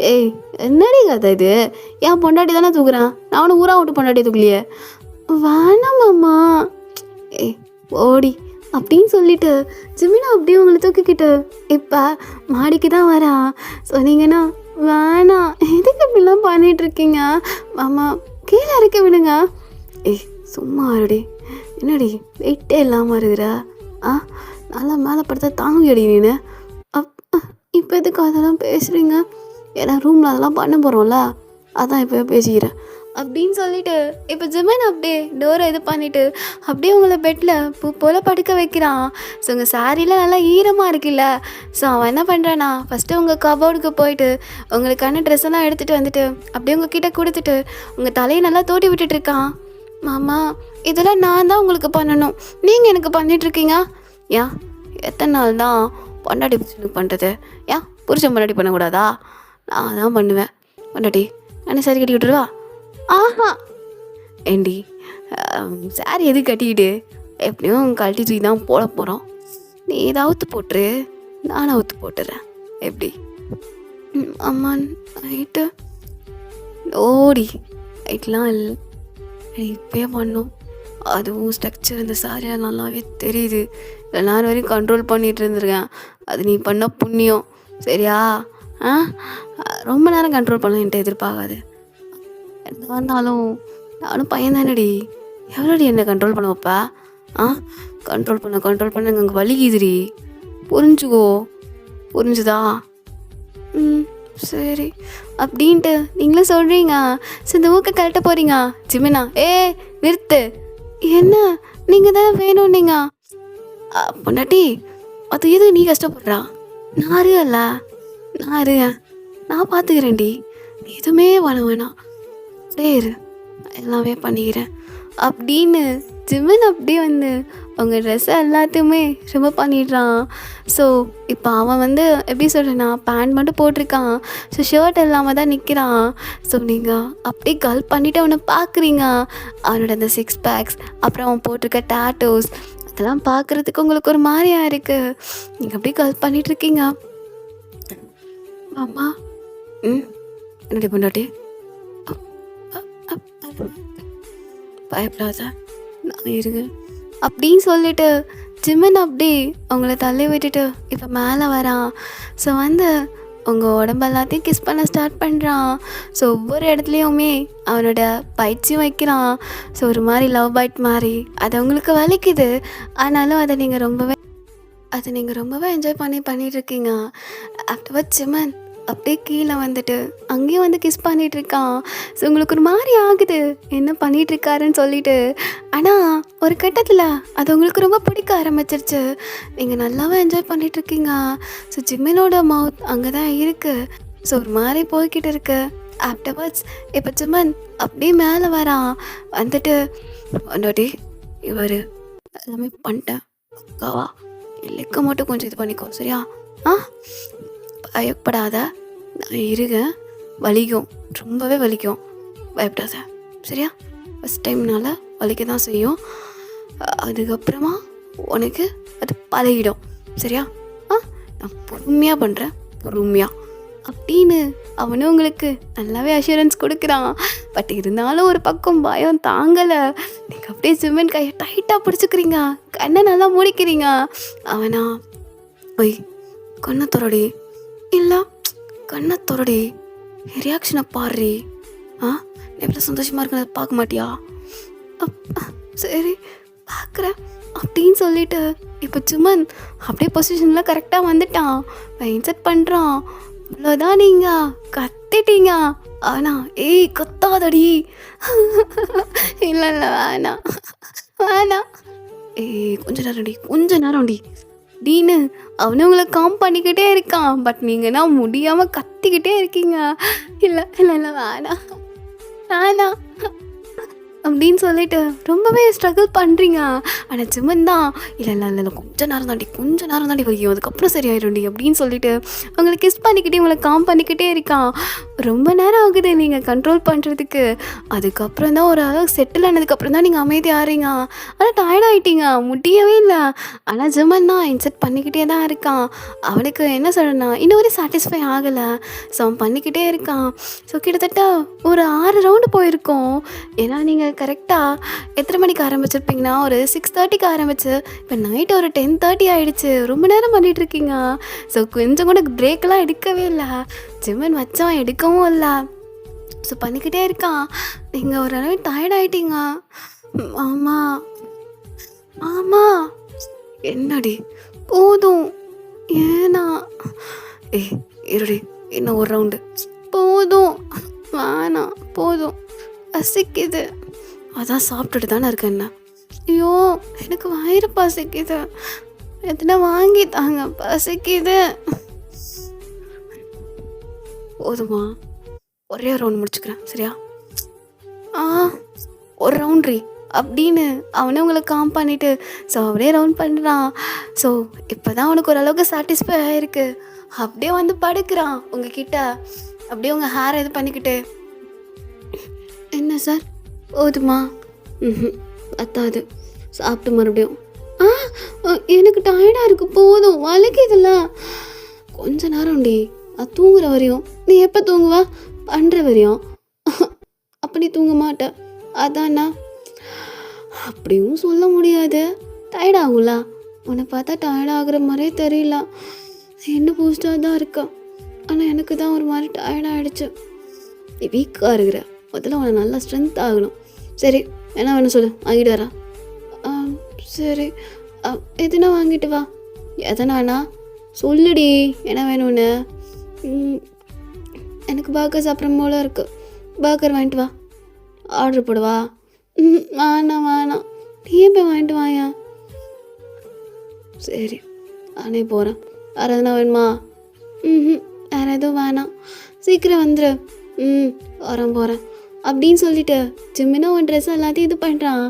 ஏய் என்னடி கதை இது, என் பொண்டாட்டி தானே தூக்குறேன், நானும் ஊரா விட்டு பொண்டாட்டி தூக்கலையே. வேணாம் மாமா. ஏய் ஓடி அப்படின்னு சொல்லிட்டு ஜிமினா அப்படியே உங்களை தூக்கிக்கிட்டு இப்போ மாடிக்கு தான் வரான். சொன்னீங்கன்னா வேணாம், எதுக்கு இப்படிலாம் பண்ணிகிட்ருக்கீங்க மாமா, கீழே இருக்க விடுங்க. ஏய் சும்மா இருடி, என்னடி வெயிட்டே இல்லாமல் இருக்கிற, நல்லா மேலே படுத்தா தாங்குடி நீனு. இப்போ எதுக்கு அதெல்லாம் பேசுகிறீங்க, ஏன்னா ரூமில் அதெல்லாம் பண்ண போகிறோம்ல, அதான் இப்போ பேசிக்கிறேன் அப்படின்னு சொல்லிட்டு இப்போ ஜிமன் அப்படியே டோரை இது பண்ணிவிட்டு அப்படியே உங்களை பெட்டில் பூ போல் படுக்க வைக்கிறான். ஸோ உங்கள் சாரிலாம் நல்லா ஈரமாக இருக்குல்ல. ஸோ அவன் என்ன பண்ணுறான்னா ஃபஸ்ட்டு உங்கள் கபோர்டுக்கு போயிட்டு உங்களுக்கான ட்ரெஸ் எல்லாம் எடுத்துகிட்டு வந்துட்டு அப்படியே உங்ககிட்ட கொடுத்துட்டு உங்கள் தலையை நல்லா தோட்டி விட்டுட்ருக்கான். மாமா இதெல்லாம் நான் தான் உங்களுக்கு பண்ணணும், நீங்கள் எனக்கு பண்ணிகிட்ருக்கீங்க. ஏன் எத்தனை நாள் தான் பொண்டாட்டி புருஷனுக்கு பண்ணுறது, ஏன் புருஷன் பொண்டாட்டி பண்ணக்கூடாதா? நான் தான் பண்ணுவேன் பொண்டாட்டி, நானே சரி கட்டி விட்டுருவா. ஆஹா ஏண்டி சாரி எது கட்டிக்கிட்டு, எப்படியும் கழட்டி தூக்கி தான் போட போகிறோம், நீ இதை அவுத்து போட்டுரு, நானும் அவுத்து போட்டுறேன், எப்படி? அம்மா நைட்டு ஓடி நைட்லாம் இல்லை, இப்போயே பண்ணோம். அதுவும் ஸ்ட்ரக்சர் இந்த சாரியாக நல்லாவே தெரியுது. எல்லாரும் வரையும் கண்ட்ரோல் பண்ணிகிட்டு இருந்திருக்கேன், அது நீ பண்ண புண்ணியம், சரியா? ரொம்ப நேரம் கண்ட்ரோல் பண்ண என்கிட்ட எதிர்பார்க்காது. எதாக இருந்தாலும் நானும் பையன் தானடி, எவ்வளோடி என்ன கண்ட்ரோல் பண்ண வைப்பா? கண்ட்ரோல் பண்ண அங்கே வலிக்குதுடி, புரிஞ்சுக்கோ, புரிஞ்சுதா? சரி அப்படின்ட்டு நீங்களும் சொல்கிறீங்க. ஸோ இந்த ஊக்க கரெக்டாக போகிறீங்க. ஜிமினா நிறுத்து, என்ன நீங்கள் தான் வேணும் நீங்கள் பொண்டாட்டி, அது எது நீ கஷ்டப்படுறா? நான் இருக்கல, நான் இருக்கேன், நான் பார்த்துக்கிறேன்டி, நீ எதுவுமே பண்ண வேணாம், இரு எல்லாமே பண்ணிக்கிறேன் அப்படின்னு ஜிமன் அப்படியே வந்து அவங்க ட்ரெஸ்ஸை எல்லாத்தையுமே ரொம்ப பண்ணிடுறான். ஸோ இப்போ அவன் வந்து எப்படி சொல்கிறேன்னா பேண்ட் மட்டும் போட்டிருக்கான். ஸோ ஷர்ட் இல்லாமல் தான் நிற்கிறான். ஸோ நீங்கள் அப்படியே கல் பண்ணிவிட்டு அவனை பார்க்குறீங்க. அவனோட அந்த 6 பேக்ஸ், அப்புறம் அவன் போட்டிருக்க டாட்டோஸ், அதெல்லாம் பார்க்குறதுக்கு உங்களுக்கு ஒரு மாதிரியாக இருக்குது. நீங்கள் அப்படியே கல் பண்ணிகிட்ருக்கீங்க. அம்மா என்னடி பொண்டாட்டி, பயப்படாத, நான் இருக்கேன், அப்படின்னு சொல்லிட்டு ஜிம்மன் அப்படி அவங்கள தள்ளி விட்டுட்டு இப்போ மேலே வரான். ஸோ வந்து உங்கள் உடம்பு எல்லாத்தையும் கிஸ் பண்ண ஸ்டார்ட் பண்ணுறான். ஸோ ஒவ்வொரு இடத்துலையுமே அவனோட பைட்ஸையும் வைக்கிறான். ஸோ ஒரு மாதிரி லவ் பைட் மாதிரி. அது உங்களுக்கு வலிக்குது, ஆனாலும் அதை நீங்கள் ரொம்பவே என்ஜாய் பண்ணிகிட்ருக்கீங்க. ஆஃப்டர்வர்ட் ஜிம்மன் அப்படியே கீழே வந்துட்டு அங்கேயும் வந்து கிஸ் பண்ணிகிட்ருக்கான். ஸோ உங்களுக்கு ஒரு மாதிரி ஆகுது என்ன பண்ணிகிட்ருக்காருன்னு சொல்லிட்டு. ஆனால் ஒரு கட்டத்தில் அது உங்களுக்கு ரொம்ப பிடிக்க ஆரம்பிச்சிருச்சு. நீங்கள் நல்லாவே என்ஜாய் பண்ணிகிட்ருக்கீங்க. ஸோ ஜிம்மனோட மவுத் அங்கே தான் இருக்குது. ஸோ ஒரு மாதிரி போய்கிட்டு இருக்கு. ஆஃப்டர்வர்ட்ஸ் இப்போ ஜிம்மன் அப்படியே மேலே வரான். வந்துட்டு அண்டாடி இவர் எல்லாமே பண்ணிட்டேன் பக்காவா, லெக்க மட்டும் கொஞ்சம் இது பண்ணிக்கோ சரியா? பயப்படாத, நான் இருக்கேன். வலிக்கும், ரொம்பவே வலிக்கும், பயப்படாத சரியா? ஃபஸ்ட் டைம்னால வலிக்க தான் செய்யும். அதுக்கப்புறமா உனக்கு அது பழகிடும் சரியா? நான் பொறுமையாக பண்ணுறேன், பொறுமையாக அப்படின்னு அவனும் உங்களுக்கு நல்லாவே அஷூரன்ஸ் கொடுக்குறான். பட் இருந்தாலும் ஒரு பக்கம் பயம் தாங்கலை. நீங்கள் அப்படியே ஜிம்மன் கையை டைட்டாக பிடிச்சிக்கிறீங்க, கண்ணை நல்லா முடிக்கிறீங்க. அவனா ஒய் கண்ணை தொடடி, இல்லை கண்ணை தொடடி, ரியாக்ஷனை பாடுறி. எவ்வளோ சந்தோஷமாக இருக்கிறத பார்க்க மாட்டியா? சரி பார்க்குறேன் அப்படின்னு சொல்லிட்டு இப்போ ஜிம்மன் அப்படியே பொசிஷனில் கரெக்டாக வந்துட்டான். இன்செட் பண்ணுறான். அவ்வளோதான், நீங்கள் கத்திட்டீங்க. ஆனால் ஏய் கத்தாதடி. இல்லை வேணாம் வேணாம், கொஞ்ச நேரம்டி டீனு அவனு உங்களை காம் பண்ணிக்கிட்டே இருக்கான். பட் நீங்கன்னா முடியாமல் கத்திக்கிட்டே இருக்கீங்க. இல்லை வேணாம் வேணாம் அப்படின்னு சொல்லிட்டு ரொம்பவே ஸ்ட்ரகிள் பண்ணுறீங்க. ஆனால் ஜிம்மன் தான் இல்லை கொஞ்ச நேரம் தாண்டி வரைக்கும், அதுக்கப்புறம் சரியாயிடும்டி அப்படின்னு சொல்லிட்டு உங்களை கிஸ் பண்ணிக்கிட்டே உங்களை காம் பண்ணிக்கிட்டே இருக்கான். ரொம்ப நேரம் ஆகுது நீங்கள் கண்ட்ரோல் பண்ணுறதுக்கு. அதுக்கப்புறம் தான் ஒரு அளவுக்கு செட்டில் ஆனதுக்கப்புறம் தான் நீங்கள் அமைதியாக ஆறீங்க. ஆனால் டயர்டாகிட்டீங்க, முடியவே இல்லை. ஆனால் ஜிம்மன் தான் இன்செட் பண்ணிக்கிட்டே தான் இருக்கான். அவனுக்கு என்ன சொல்லணும்னா இன்னும் ஒரு சாட்டிஸ்ஃபை ஆகலை. ஸோ அவன் பண்ணிக்கிட்டே இருக்கான். ஸோ கிட்டத்தட்ட ஒரு 6 ரவுண்டு போயிருக்கோம். ஏன்னா நீங்கள் கரெக்டாக எத்தனை மணிக்கு ஆரம்பிச்சிருப்பீங்கன்னா ஒரு 6:30க்கு ஆரம்பிச்சு இப்போ நைட்டு ஒரு 10:30 ஆகிடுச்சு. ரொம்ப நேரம் பண்ணிகிட்ருக்கீங்க. ஸோ கொஞ்சம் கூட பிரேக்கெலாம் எடுக்கவே இல்லை. ஜிம்மன் வச்சான் எடுக்கவும் இல்லை. ஸோ பண்ணிக்கிட்டே இருக்கான். நீங்கள் ஓரளவு டயர்ட் ஆகிட்டீங்க. ஆமாம் என்னடி போதும், ஏன்னா இருடி இன்னும் ஒரு ரவுண்டு போதும், வேணாம் போதும், பசிக்குது. அதான் சாப்பிட்டுட்டு தானே இருக்கேன். என்ன ஐயோ எனக்கு வயிறு பசிக்குது, எதுனா வாங்கி தாங்க, பசிக்குது. போதுமா, ஒரே ரவுண்ட் முடிச்சுக்கிறேன் சரியா? ஒரு ரவுண்ட்ரி அப்படின்னு அவனே உங்களை காம் பண்ணிவிட்டு ஸோ அவனே ரவுண்ட் பண்ணுறான். ஸோ இப்போ தான் அவனுக்கு ஓரளவுக்கு சாட்டிஸ்ஃபை ஆகிருக்கு. அப்படியே வந்து படுக்கிறான் உங்ககிட்ட. அப்படியே உங்கள் ஹேரை இது பண்ணிக்கிட்டு, என்ன சார் போதுமா? பத்தாது, சாப்பிட்டு மறுபடியும். எனக்கு டயர்டாக இருக்குது, போதும், வலிக்குதுல்ல. கொஞ்ச நேரம்டி, அது தூங்குற வரையும். நீ எப்போ தூங்குவா? பண்ணுற வரையும். அப்படி தூங்க மாட்டேன், அதாண்ணா. அப்படியும் சொல்ல முடியாது, டயர்டாகும்ல. உன்னை பார்த்தா டயர்டாகிற மாதிரியே தெரியல. என்ன போஸ்டாக தான் இருக்கேன், ஆனால் எனக்கு தான் ஒரு மாதிரி டயர்டாகிடுச்சு. நீ வீக்காக இருக்கிற, முதல்ல உன்னை நல்லா ஸ்ட்ரென்த் ஆகணும். சரி என்ன வேணும் சொல்லு, வாங்கிட்டு வரேன். சரி எதுனா வாங்கிட்டு வா. எதனாண்ணா சொல்லுடி, என்ன வேணும்னு. எனக்கு பர்கர் சாப்பிட்ற போல இருக்குது, பர்கர் வாங்கிட்டு வா. ஆர்டர் போடுவா? வேணாம், நீ போய் வாங்கிட்டு வாயா. சரி நானே போகிறேன். வேறு எதுனா வேணுமா? வேறு எதுவும் வேணாம், சீக்கிரம் வந்துடு. போகிறேன் அப்படின்னு சொல்லிட்டு ஜிம்மினா உன் ட்ரெஸ் எல்லாத்தையும் இது பண்ணுறான்.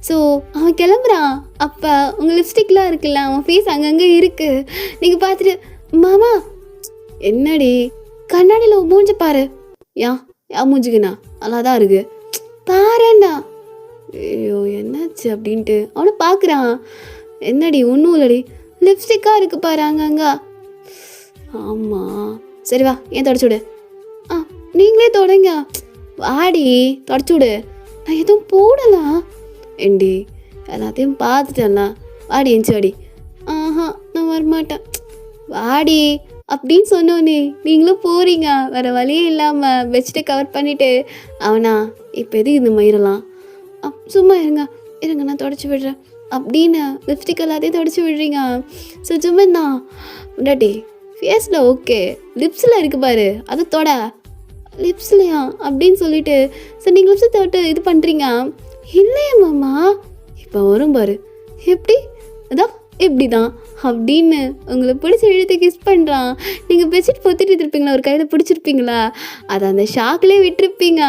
ஸோ அவன் கிளம்புறான். அப்போ உங்கள் லிப்ஸ்டிக்லாம் இருக்குல்ல, அவன் ஃபேஸ் அங்கங்கே இருக்குது. நீங்கள் பார்த்துட்டு, மாமா என்னடி கண்ணாடியில் மூஞ்சி பாரு. யா மூஞ்சிக்குண்ணா நல்லா தான் இருக்குது பாருண்ணா. ஐயோ என்னாச்சு அப்படின்ட்டு அவனை பார்க்குறான். என்னடி ஒன்றும் இல்லடி, லிப்ஸ்டிக்காக இருக்குது பாரு அங்கங்க. ஆமாம் சரி வா, ஏன் தொடச்சு விடு. நீங்களே தொடங்க, வாடி தொடச்சு விடு. நான் எதுவும் போடலாம். ஏண்டி எல்லாத்தையும் பார்த்துட்டேன்ல, வாடி எஞ்சி வாடி. ஆஹா நான் வரமாட்டேன், வாடி அப்படின்னு சொன்னோன்னே நீங்களும் போகிறீங்க. வேறு வழியே இல்லாமல் பெட்ஷீட்டை கவர் பண்ணிவிட்டு, அவனா இப்போ எதுக்கு இந்த மயிரெல்லாம், சும்மா இருங்க இருங்க நான் தொடச்சி விடுறேன் அப்படின்னு லிப்ஸ்டிக் எல்லாத்தையும் தொடச்சி விடுறீங்க. ஸோ சும்மா தான் முன்னாடி ஃபேஸில் ஓகே, லிப்ஸில் இருக்குது பாரு அதை தொட, லிப்ஸ்லையா அப்படின்னு சொல்லிட்டு ஸோ நீங்கள் லிப்ஸை தொட்டு இது பண்ணுறீங்க. இல்லையா மாமா இப்போ வரும் பாரு எப்படி, அதான் எப்படி தான் அப்படின்னு உங்களை பிடிச்ச இழுத்து கிஸ் பண்ணுறான். நீங்கள் பெட்ஷீட் பொத்திட்டு இருப்பீங்களா, ஒரு கையில் பிடிச்சிருப்பீங்களா, அதை அந்த ஷாக்லேயே விட்டுருப்பீங்க.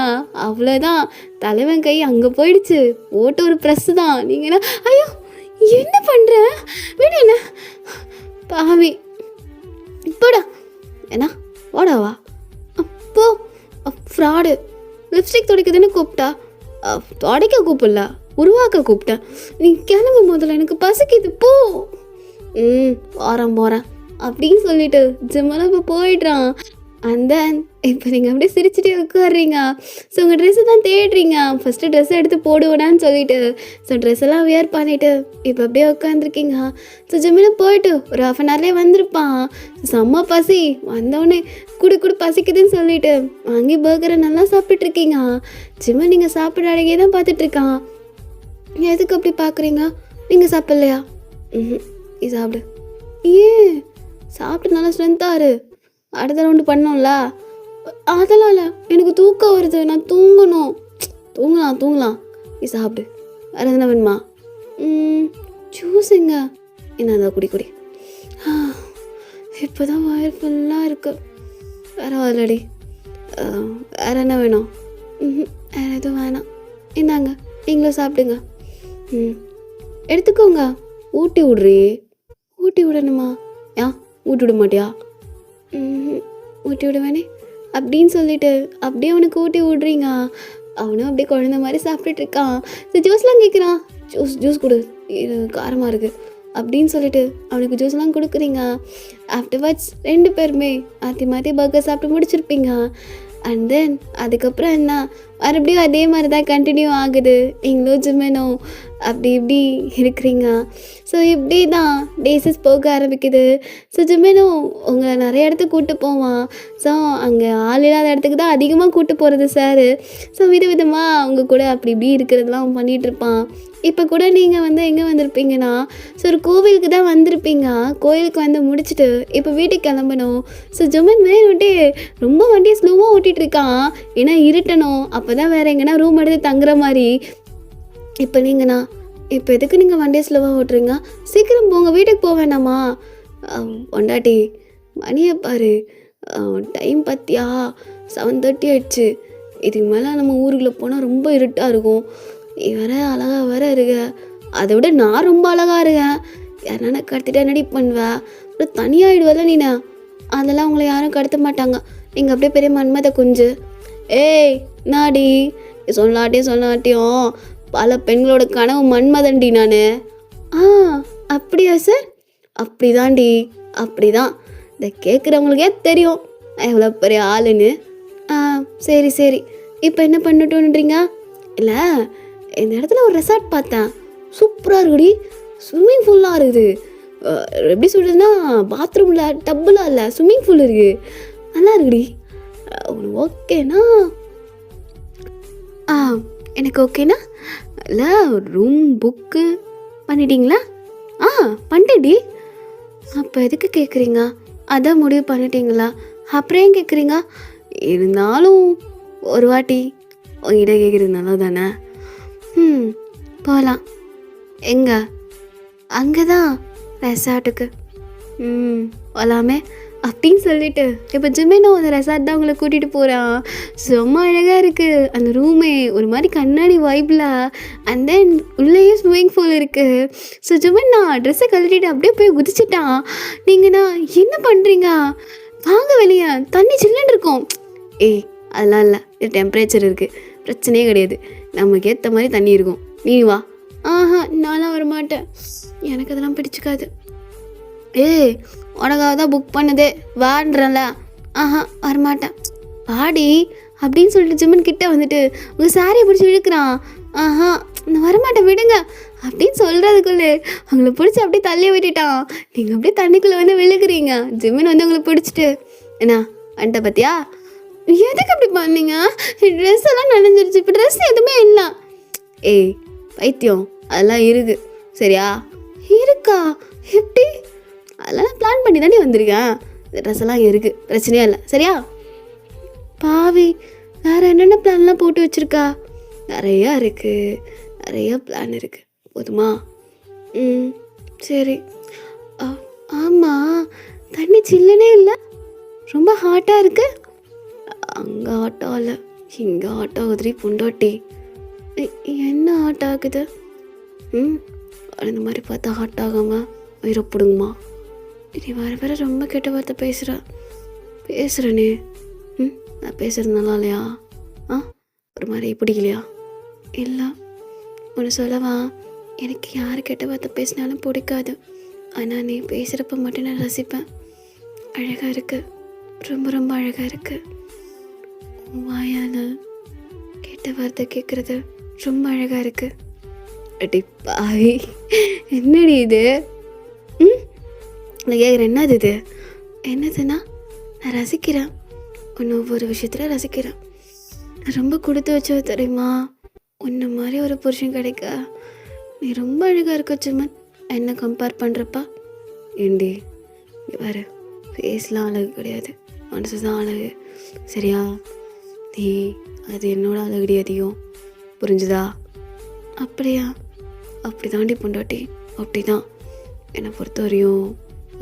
அவ்வளோதான், தலைவன் கை அங்கே போயிடுச்சு, போட்டு ஒரு ப்ரெஸ்ஸு தான். நீங்கன்னா ஐயோ என்ன பண்ணுற விட என்ன பாவி இப்போடா என்ன ஓடாவா அப்போ ஃப்ராடு. லிப்ஸ்டிக் துடைக்குதுன்னு கூப்பிட்டா, துடைக்க கூப்பிடல உருவாக்க கூப்பிட்டேன். நீ கிளம்பு முதல்ல, எனக்கு பசிக்குது போ. போகிறேன் அப்படின்னு சொல்லிட்டு ஜிம்மெல்லாம் இப்போ போயிடுறான். அண்ட் தென் இப்போ நீங்கள் அப்படியே சிரிச்சுட்டே உட்காடுறீங்க. ஸோ உங்கள் ட்ரெஸ்ஸை தான் தேடுறீங்க. ஃபஸ்ட்டு ட்ரெஸ்ஸை எடுத்து போடுவேடான்னு சொல்லிட்டு ஸோ ட்ரெஸ் எல்லாம் வியர் பண்ணிவிட்டு இப்போ அப்படியே உட்காந்துருக்கீங்க. ஸோ ஜிம்மில் போயிட்டு ஒரு 1/2 hourலேயே வந்திருப்பான். செம்ம பசி, வந்தோடனே குடு பசிக்குதுன்னு சொல்லிட்டு வாங்கி பர்கரை நல்லா சாப்பிட்டுருக்கீங்க. ஜிம்மை நீங்கள் சாப்பிட்ற அழகே தான் பார்த்துட்ருக்கான். எதுக்கு அப்படி பார்க்குறீங்க, நீங்கள் சாப்பிட்லையா? நீ சாப்பிடு. ஏன் சாப்பிட்டு நல்லா ஸ்ட்ரென்த்தாரு, அடுத்த ரவுண்டு பண்ணோம்ல. அதெல்லாம் இல்லை, எனக்கு தூக்கம் வருது, நான் தூங்கணும். தூங்கலாம் நீ சாப்பிடு. வேறு எதுனா வேணுமா? ஜூஸுங்க என்ன குடி. இப்போ தான் வயிறு ஃபுல்லாக இருக்கு, வேறு வரலடி. வேறு என்ன வேணும்? வேறு எதுவும் வேணாம், இந்தாங்க நீங்களும் சாப்பிடுங்க. எடுத்துக்கோங்க. ஊட்டி விடணுமா? ஊட்டி விட மாட்டியா? ஊட்டி விடுவேனே அப்படின்னு சொல்லிட்டு அப்படியே அவனுக்கு ஊட்டி விட்றீங்க. அவனும் அப்படியே குழந்த மாதிரி சாப்பிட்டுட்டு இருக்கான். ஸோ ஜூஸ்லாம் கேட்குறான். ஜூஸ் கொடு, இது காரமாக இருக்குது அப்படின்னு சொல்லிட்டு அவனுக்கு ஜூஸ்லாம் கொடுக்குறீங்க. ஆஃப்டர்வர்ட்ஸ் 2 பேருமே மாற்றி பர்கர் சாப்பிட்டு முடிச்சிருப்பீங்க. அண்ட் தென் அதுக்கப்புறம் என்ன, மறுபடியும் அதே மாதிரி தான் கண்டினியூ ஆகுது. நீங்களும் ஜிம்மெனும் அப்படி இப்படி இருக்கிறீங்க. ஸோ இப்படி தான் டேஸஸ் போக ஆரம்பிக்குது. ஸோ ஜிம்மெனும் உங்களை நிறைய இடத்துக்கு கூப்பிட்டு போவான். ஸோ அங்கே ஆள் இல்லாத இடத்துக்கு தான் அதிகமாக கூப்பிட்டு போகிறது சார். ஸோ விதவிதமாக அவங்க கூட அப்படி இப்படி இருக்கிறதெல்லாம் பண்ணிகிட்ருப்பான். இப்போ கூட நீங்கள் எங்கே வந்திருப்பீங்கன்னா, ஸோ ஒரு கோவிலுக்கு தான் வந்திருப்பீங்க. கோயிலுக்கு வந்து முடிச்சுட்டு இப்போ வீட்டுக்கு கிளம்பணும். ஸோ ஜும்மன் வேணுன்ட்டு ரொம்ப வண்டியை ஸ்லோவாக ஓட்டிகிட்டு இருக்கான். ஏன்னா இருட்டணும், அப்போ தான் வேறு எங்கன்னா ரூம் எடுத்து தங்குற மாதிரி. இப்போ நீங்கண்ணா, இப்போ எதுக்கு நீங்கள் வண்டியை ஸ்லோவாக ஓட்டுறீங்க, சீக்கிரம் போங்க, வீட்டுக்கு போக வேணாமா? பொண்டாட்டி மணியை பாரு, டைம் பார்த்தியா 7:30 ஆயிடுச்சு. இதுக்கு மேலே நம்ம ஊருக்குள்ளே போனால் ரொம்ப இருட்டாக இருக்கும். நீ வேற அழகாக வேற இருக்க, அதை விட நான் ரொம்ப அழகாக இருக்கேன். யாருன்னா கடத்திட்டா என்னடி பண்ணுவேன், அப்புறம் தனியாகிடுவல நீனா. அதெல்லாம் உங்களை யாரும் கடத்த மாட்டாங்க, நீங்கள் அப்படியே பெரிய மன்மத குஞ்சு. ஏய் நாடி, சொல்லாட்டியும் பல பெண்களோட கனவு மன்மதன்டி நான். அப்படியா சார்? அப்படிதான்டி, அப்படிதான். இதை கேட்குறவங்களுக்கே தெரியும் எவ்வளோ பெரிய ஆளுன்னு. சரி இப்போ என்ன பண்ணட்டும்ன்றீங்க? இல்லை, இந்த இடத்துல ஒரு ரெசார்ட் பார்த்தேன், சூப்பராக இருக்குடி, ஸ்விம்மிங் ஃபூல்லாம் இருக்குது. எப்படி சொல்கிறதுன்னா, பாத்ரூமில் டப்புலாம் இல்லை, ஸ்விம்மிங் ஃபூல் இருக்குது, நல்லா இருக்குடி. உனக்கு ஓகேண்ணா? எனக்கு ஓகேண்ணா. இல்லை, ரூம் புக்கு பண்ணிட்டீங்களா? பண்ணிட்டேடி. அப்போ எதுக்கு கேட்குறீங்க? அதான் முடிவு பண்ணிட்டீங்களா? அப்புறம் ஏன் கேட்குறீங்க? இருந்தாலும் ஒரு வாட்டி உங்ககிட்ட கேட்குறது நல்லா தானே. போகலாம். எங்கே? அங்கே தான், ரெசார்ட்டுக்கு. போகலாமே அப்படின்னு சொல்லிட்டு இப்போ ஜிம்மெனும் அந்த ரெசார்ட் தான் உங்களை கூட்டிகிட்டு போகிறான். செம்ம அழகாக இருக்குது அந்த ரூமே, ஒரு மாதிரி கண்ணாடி வைப்பில். அண்ட் தென் உள்ளேயே ஸ்விம்மிங் பூல் இருக்குது. ஸோ ஜிம்மென்னா ட்ரெஸ்ஸை கழட்டிட்டு அப்படியே போய் குதிச்சிட்டான். நீங்கண்ணா என்ன பண்ணுறீங்க? வாங்க வெளியே, தண்ணி சில்லுன்னு இருக்கும். அதெல்லாம் இல்லை, இது டெம்பரேச்சர் இருக்குது, பிரச்சனையே கிடையாது, நமக்கு ஏற்ற மாதிரி தண்ணி இருக்கும், நீ வா. நான்லாம் வரமாட்டேன், எனக்கு அதெல்லாம் பிடிச்சிக்காது. உனக்காக தான் புக் பண்ணதே, வான்றல. வரமாட்டேன், வாடி அப்படின்னு சொல்லிட்டு ஜிம்மன் கிட்டே வந்துட்டு உங்கள் சாரியை பிடிச்சி இழுக்கிறான். நான் வரமாட்டேன் விடுங்க அப்படின்னு சொல்கிறதுக்குள்ளே உங்களை பிடிச்சி அப்படியே தள்ளி விட்டுட்டான். நீங்கள் அப்படியே தண்ணிக்குள்ளே வந்து விழுகிறீங்க. ஜிமின் வந்து உங்களை பிடிச்சிட்டு என்ன வந்துட்ட பார்த்தியா, எதுக்கு அப்படி பண்ணீங்க, ட்ரெஸ் எல்லாம் நனைஞ்சிருச்சு, இப்போ ட்ரெஸ் எதுவுமே இல்லை. ஏய் பைத்தியம், அதெல்லாம் இருக்கு சரியா? இருக்கா? எப்படி? அதெல்லாம் பிளான் பண்ணி தானே வந்திருக்கேன். இந்த ட்ரெஸ் எல்லாம் இருக்குது, பிரச்சனையே இல்லை சரியா? பாவி, வேறு என்னென்ன பிளான்லாம் போட்டு வச்சுருக்கா? நிறையா இருக்குது, நிறைய பிளான் இருக்குது. போதுமா? சரி. ஆமாம், தண்ணி சில்லுனே இல்லை, ரொம்ப ஹாட்டாக இருக்கு. அங்கே ஹாட் ஆகல, இங்கே ஹாட் ஆகுதுரி பொண்டாட்டி. என்ன ஹாட் ஆகுது? அந்த மாதிரி பார்த்தா ஹாட் ஆகாமல் உயிரப்படுங்கம்மா. நீ வர வர ரொம்ப கெட்ட வார்த்தை பேசுகிறனே. நான் பேசுகிறது நல்லா இல்லையா? ஒரு மாதிரி பிடிக்கலையா? இல்லை, ஒன்று சொல்லவா, எனக்கு யார் கெட்ட வார்த்தை பேசினாலும் பிடிக்காது. ஆனால் நீ பேசுகிறப்ப மட்டும் நான் ரசிப்பேன். அழகாக இருக்குது, ரொம்ப ரொம்ப அழகாக இருக்குது. வாயால் கெட்ட வார்த்தை கேட்குறது ரொம்ப அழகாக இருக்குது. அடி பாவி, என்னடி இது? நான் கேட்குறேன், என்னது இது? என்னதுன்னா, நான் ரசிக்கிறேன், ஒன்று ஒவ்வொரு விஷயத்தில் ரசிக்கிறேன். நான் ரொம்ப கொடுத்து வச்சது தெரியுமா? உன்ன மாதிரி ஒரு புருஷன் கிடைக்க. நீ ரொம்ப அழகாக இருக்க சுமன். என்ன கம்பேர் பண்ணுறப்பா? ஏண்டி பாரு, ஃபேஸ்லாம் அழகு கிடையாது, மனசு தான் அழகு சரியா? நீ அது என்னோட அழகுடி அதிகம், புரிஞ்சுதா? அப்படியா? அப்படி தாண்டி பொண்டாட்டி, அப்படி தான் என்னை பொறுத்தவரையும்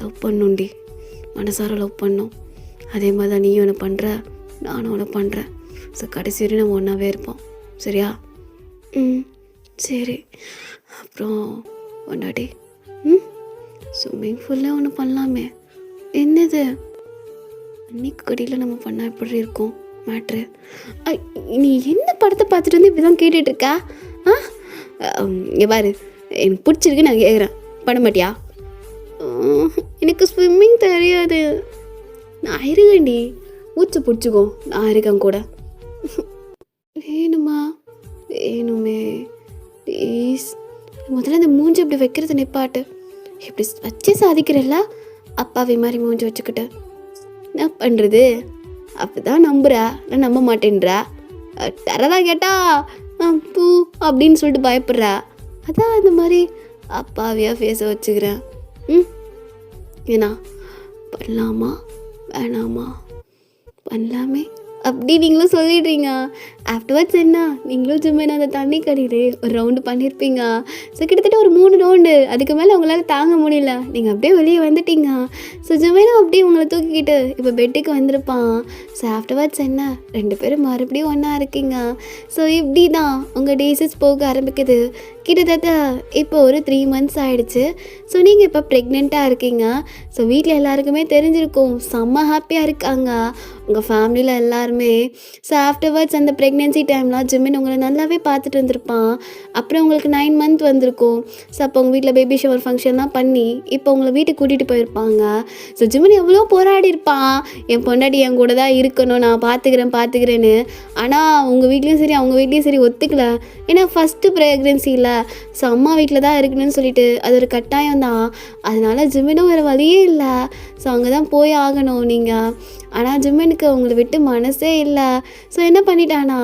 லவ் பண்ணுண்டி, மனசார லவ் பண்ணும். அதே மாதிரி தான் நீயும் ஒன்று பண்ணுற, நானும் ஒன்று பண்ணுறேன். ஸோ கடைசி வரையும் நம்ம ஒன்றாவே இருப்போம் சரியா? சரி. அப்புறம் பொண்டாட்டி, ஸ்விம்மிங் ஃபுல்லாக ஒன்று பண்ணலாமே. என்னது? அன்னைக்கு கடியில் நம்ம பண்ணால் எப்படி இருக்கும் மேட்ரு? நீ என்ன படத்தை பார்த்துட்டு வந்து இப்படி தான் கேட்டுட்ருக்கா? இங்கே பாரு, எனக்கு பிடிச்சிருக்கு, நான் கேட்குறேன், பண்ண மாட்டியா? எனக்கு ஸ்விம்மிங் தெரியாது. நான் இருக்கேன்டி, மூச்சு பிடிச்சிக்கோ, நான் இருக்கேன் கூட. வேணுமா? வேணுமே ப்ளீஸ். முதல்ல இந்த மூஞ்சி இப்படி வைக்கிறத நிப்பாட்டு. இப்படி வச்சு சாதிக்கிறல்ல, அப்பாவி மாதிரி மூஞ்சி வச்சுக்கிட்டு என்ன பண்ணுறது? அப்படி தான் நம்புறா, நான் நம்ப மாட்டேன்றா. டரதா கேட்டா பூ அப்படின்னு சொல்லிட்டு பயப்படுறா. அதான் அந்த மாதிரி அப்பாவியாக ஃபேஸை வச்சுக்கிறேன். ஏன்னா பண்ணலாமா வேணாமா? பண்ணலாமே அப்படி நீங்களும் சொல்லிடுறீங்க. ஆஃப்டர்வர்ட்ஸ் என்ன, நீங்களும் ஜிம்மின் அந்த தண்ணி கடியிலே ஒரு ரவுண்டு பண்ணியிருப்பீங்க. ஸோ கிட்டத்தட்ட ஒரு 3 ரவுண்டு, அதுக்கு மேலே உங்களால் தாங்க முடியல, நீங்கள் அப்படியே வெளியே வந்துட்டீங்க. ஸோ ஜிம்மினும் அப்படியே உங்களை தூக்கிக்கிட்டு இப்போ பெட்டுக்கு வந்திருப்பான். ஸோ ஆஃப்டர்வர்ட்ஸ் என்ன, 2 பேரும் மறுபடியும் ஒன்றா இருக்கீங்க. ஸோ இப்படி தான் உங்கள் டேஸஸ் போக ஆரம்பிக்குது. கிட்டத்தட்ட இப்போ ஒரு 3 மந்த்ஸ் ஆகிடுச்சு. ஸோ நீங்கள் இப்போ ப்ரெக்னெண்ட்டாக இருக்கீங்க. ஸோ வீட்டில் எல்லாருக்குமே தெரிஞ்சிருக்கும், செம்ம ஹாப்பியாக இருக்காங்க உங்கள் ஃபேமிலியில் எல்லாருமே. ஸோ ஆஃப்டர்வர்ட்ஸ் அந்த ப்ரெக்னென்சி டைம்லாம் ஜிம்மின் உங்களை நல்லாவே பார்த்துட்டு இருந்திருப்பான். அப்புறம் உங்களுக்கு 9 மந்த் வந்திருக்கும். ஸோ அப்போ உங்கள் வீட்டில் பேபி ஷவர் ஃபங்க்ஷன்லாம் பண்ணி இப்போ உங்களை வீட்டுக்கு கூட்டிகிட்டு போயிருப்பாங்க. ஸோ ஜிம்மின் எவ்வளோ போராடி இருப்பான், என் பொண்டாட்டி என் கூட தான் இருக்கணும், நான் பார்த்துக்கிறேன்னு. ஆனால் உங்கள் வீட்லேயும் சரி அவங்க வீட்லேயும் சரி ஒத்துக்கல. ஏன்னா ஃபஸ்ட்டு ப்ரெக்னென்சியில் ஸோ அம்மா வீட்டில் தான் இருக்கணும்னு சொல்லிட்டு அது ஒரு கட்டாயம் தான். அதனால ஜிம்மினும் வேறு வழியே இல்லை. ஸோ அங்கே தான் போய் ஆகணும் நீங்கள். ஆனால் ஜிம்மினுக்கு அவங்கள விட்டு மனசே இல்லை. ஸோ என்ன பண்ணிட்டானா,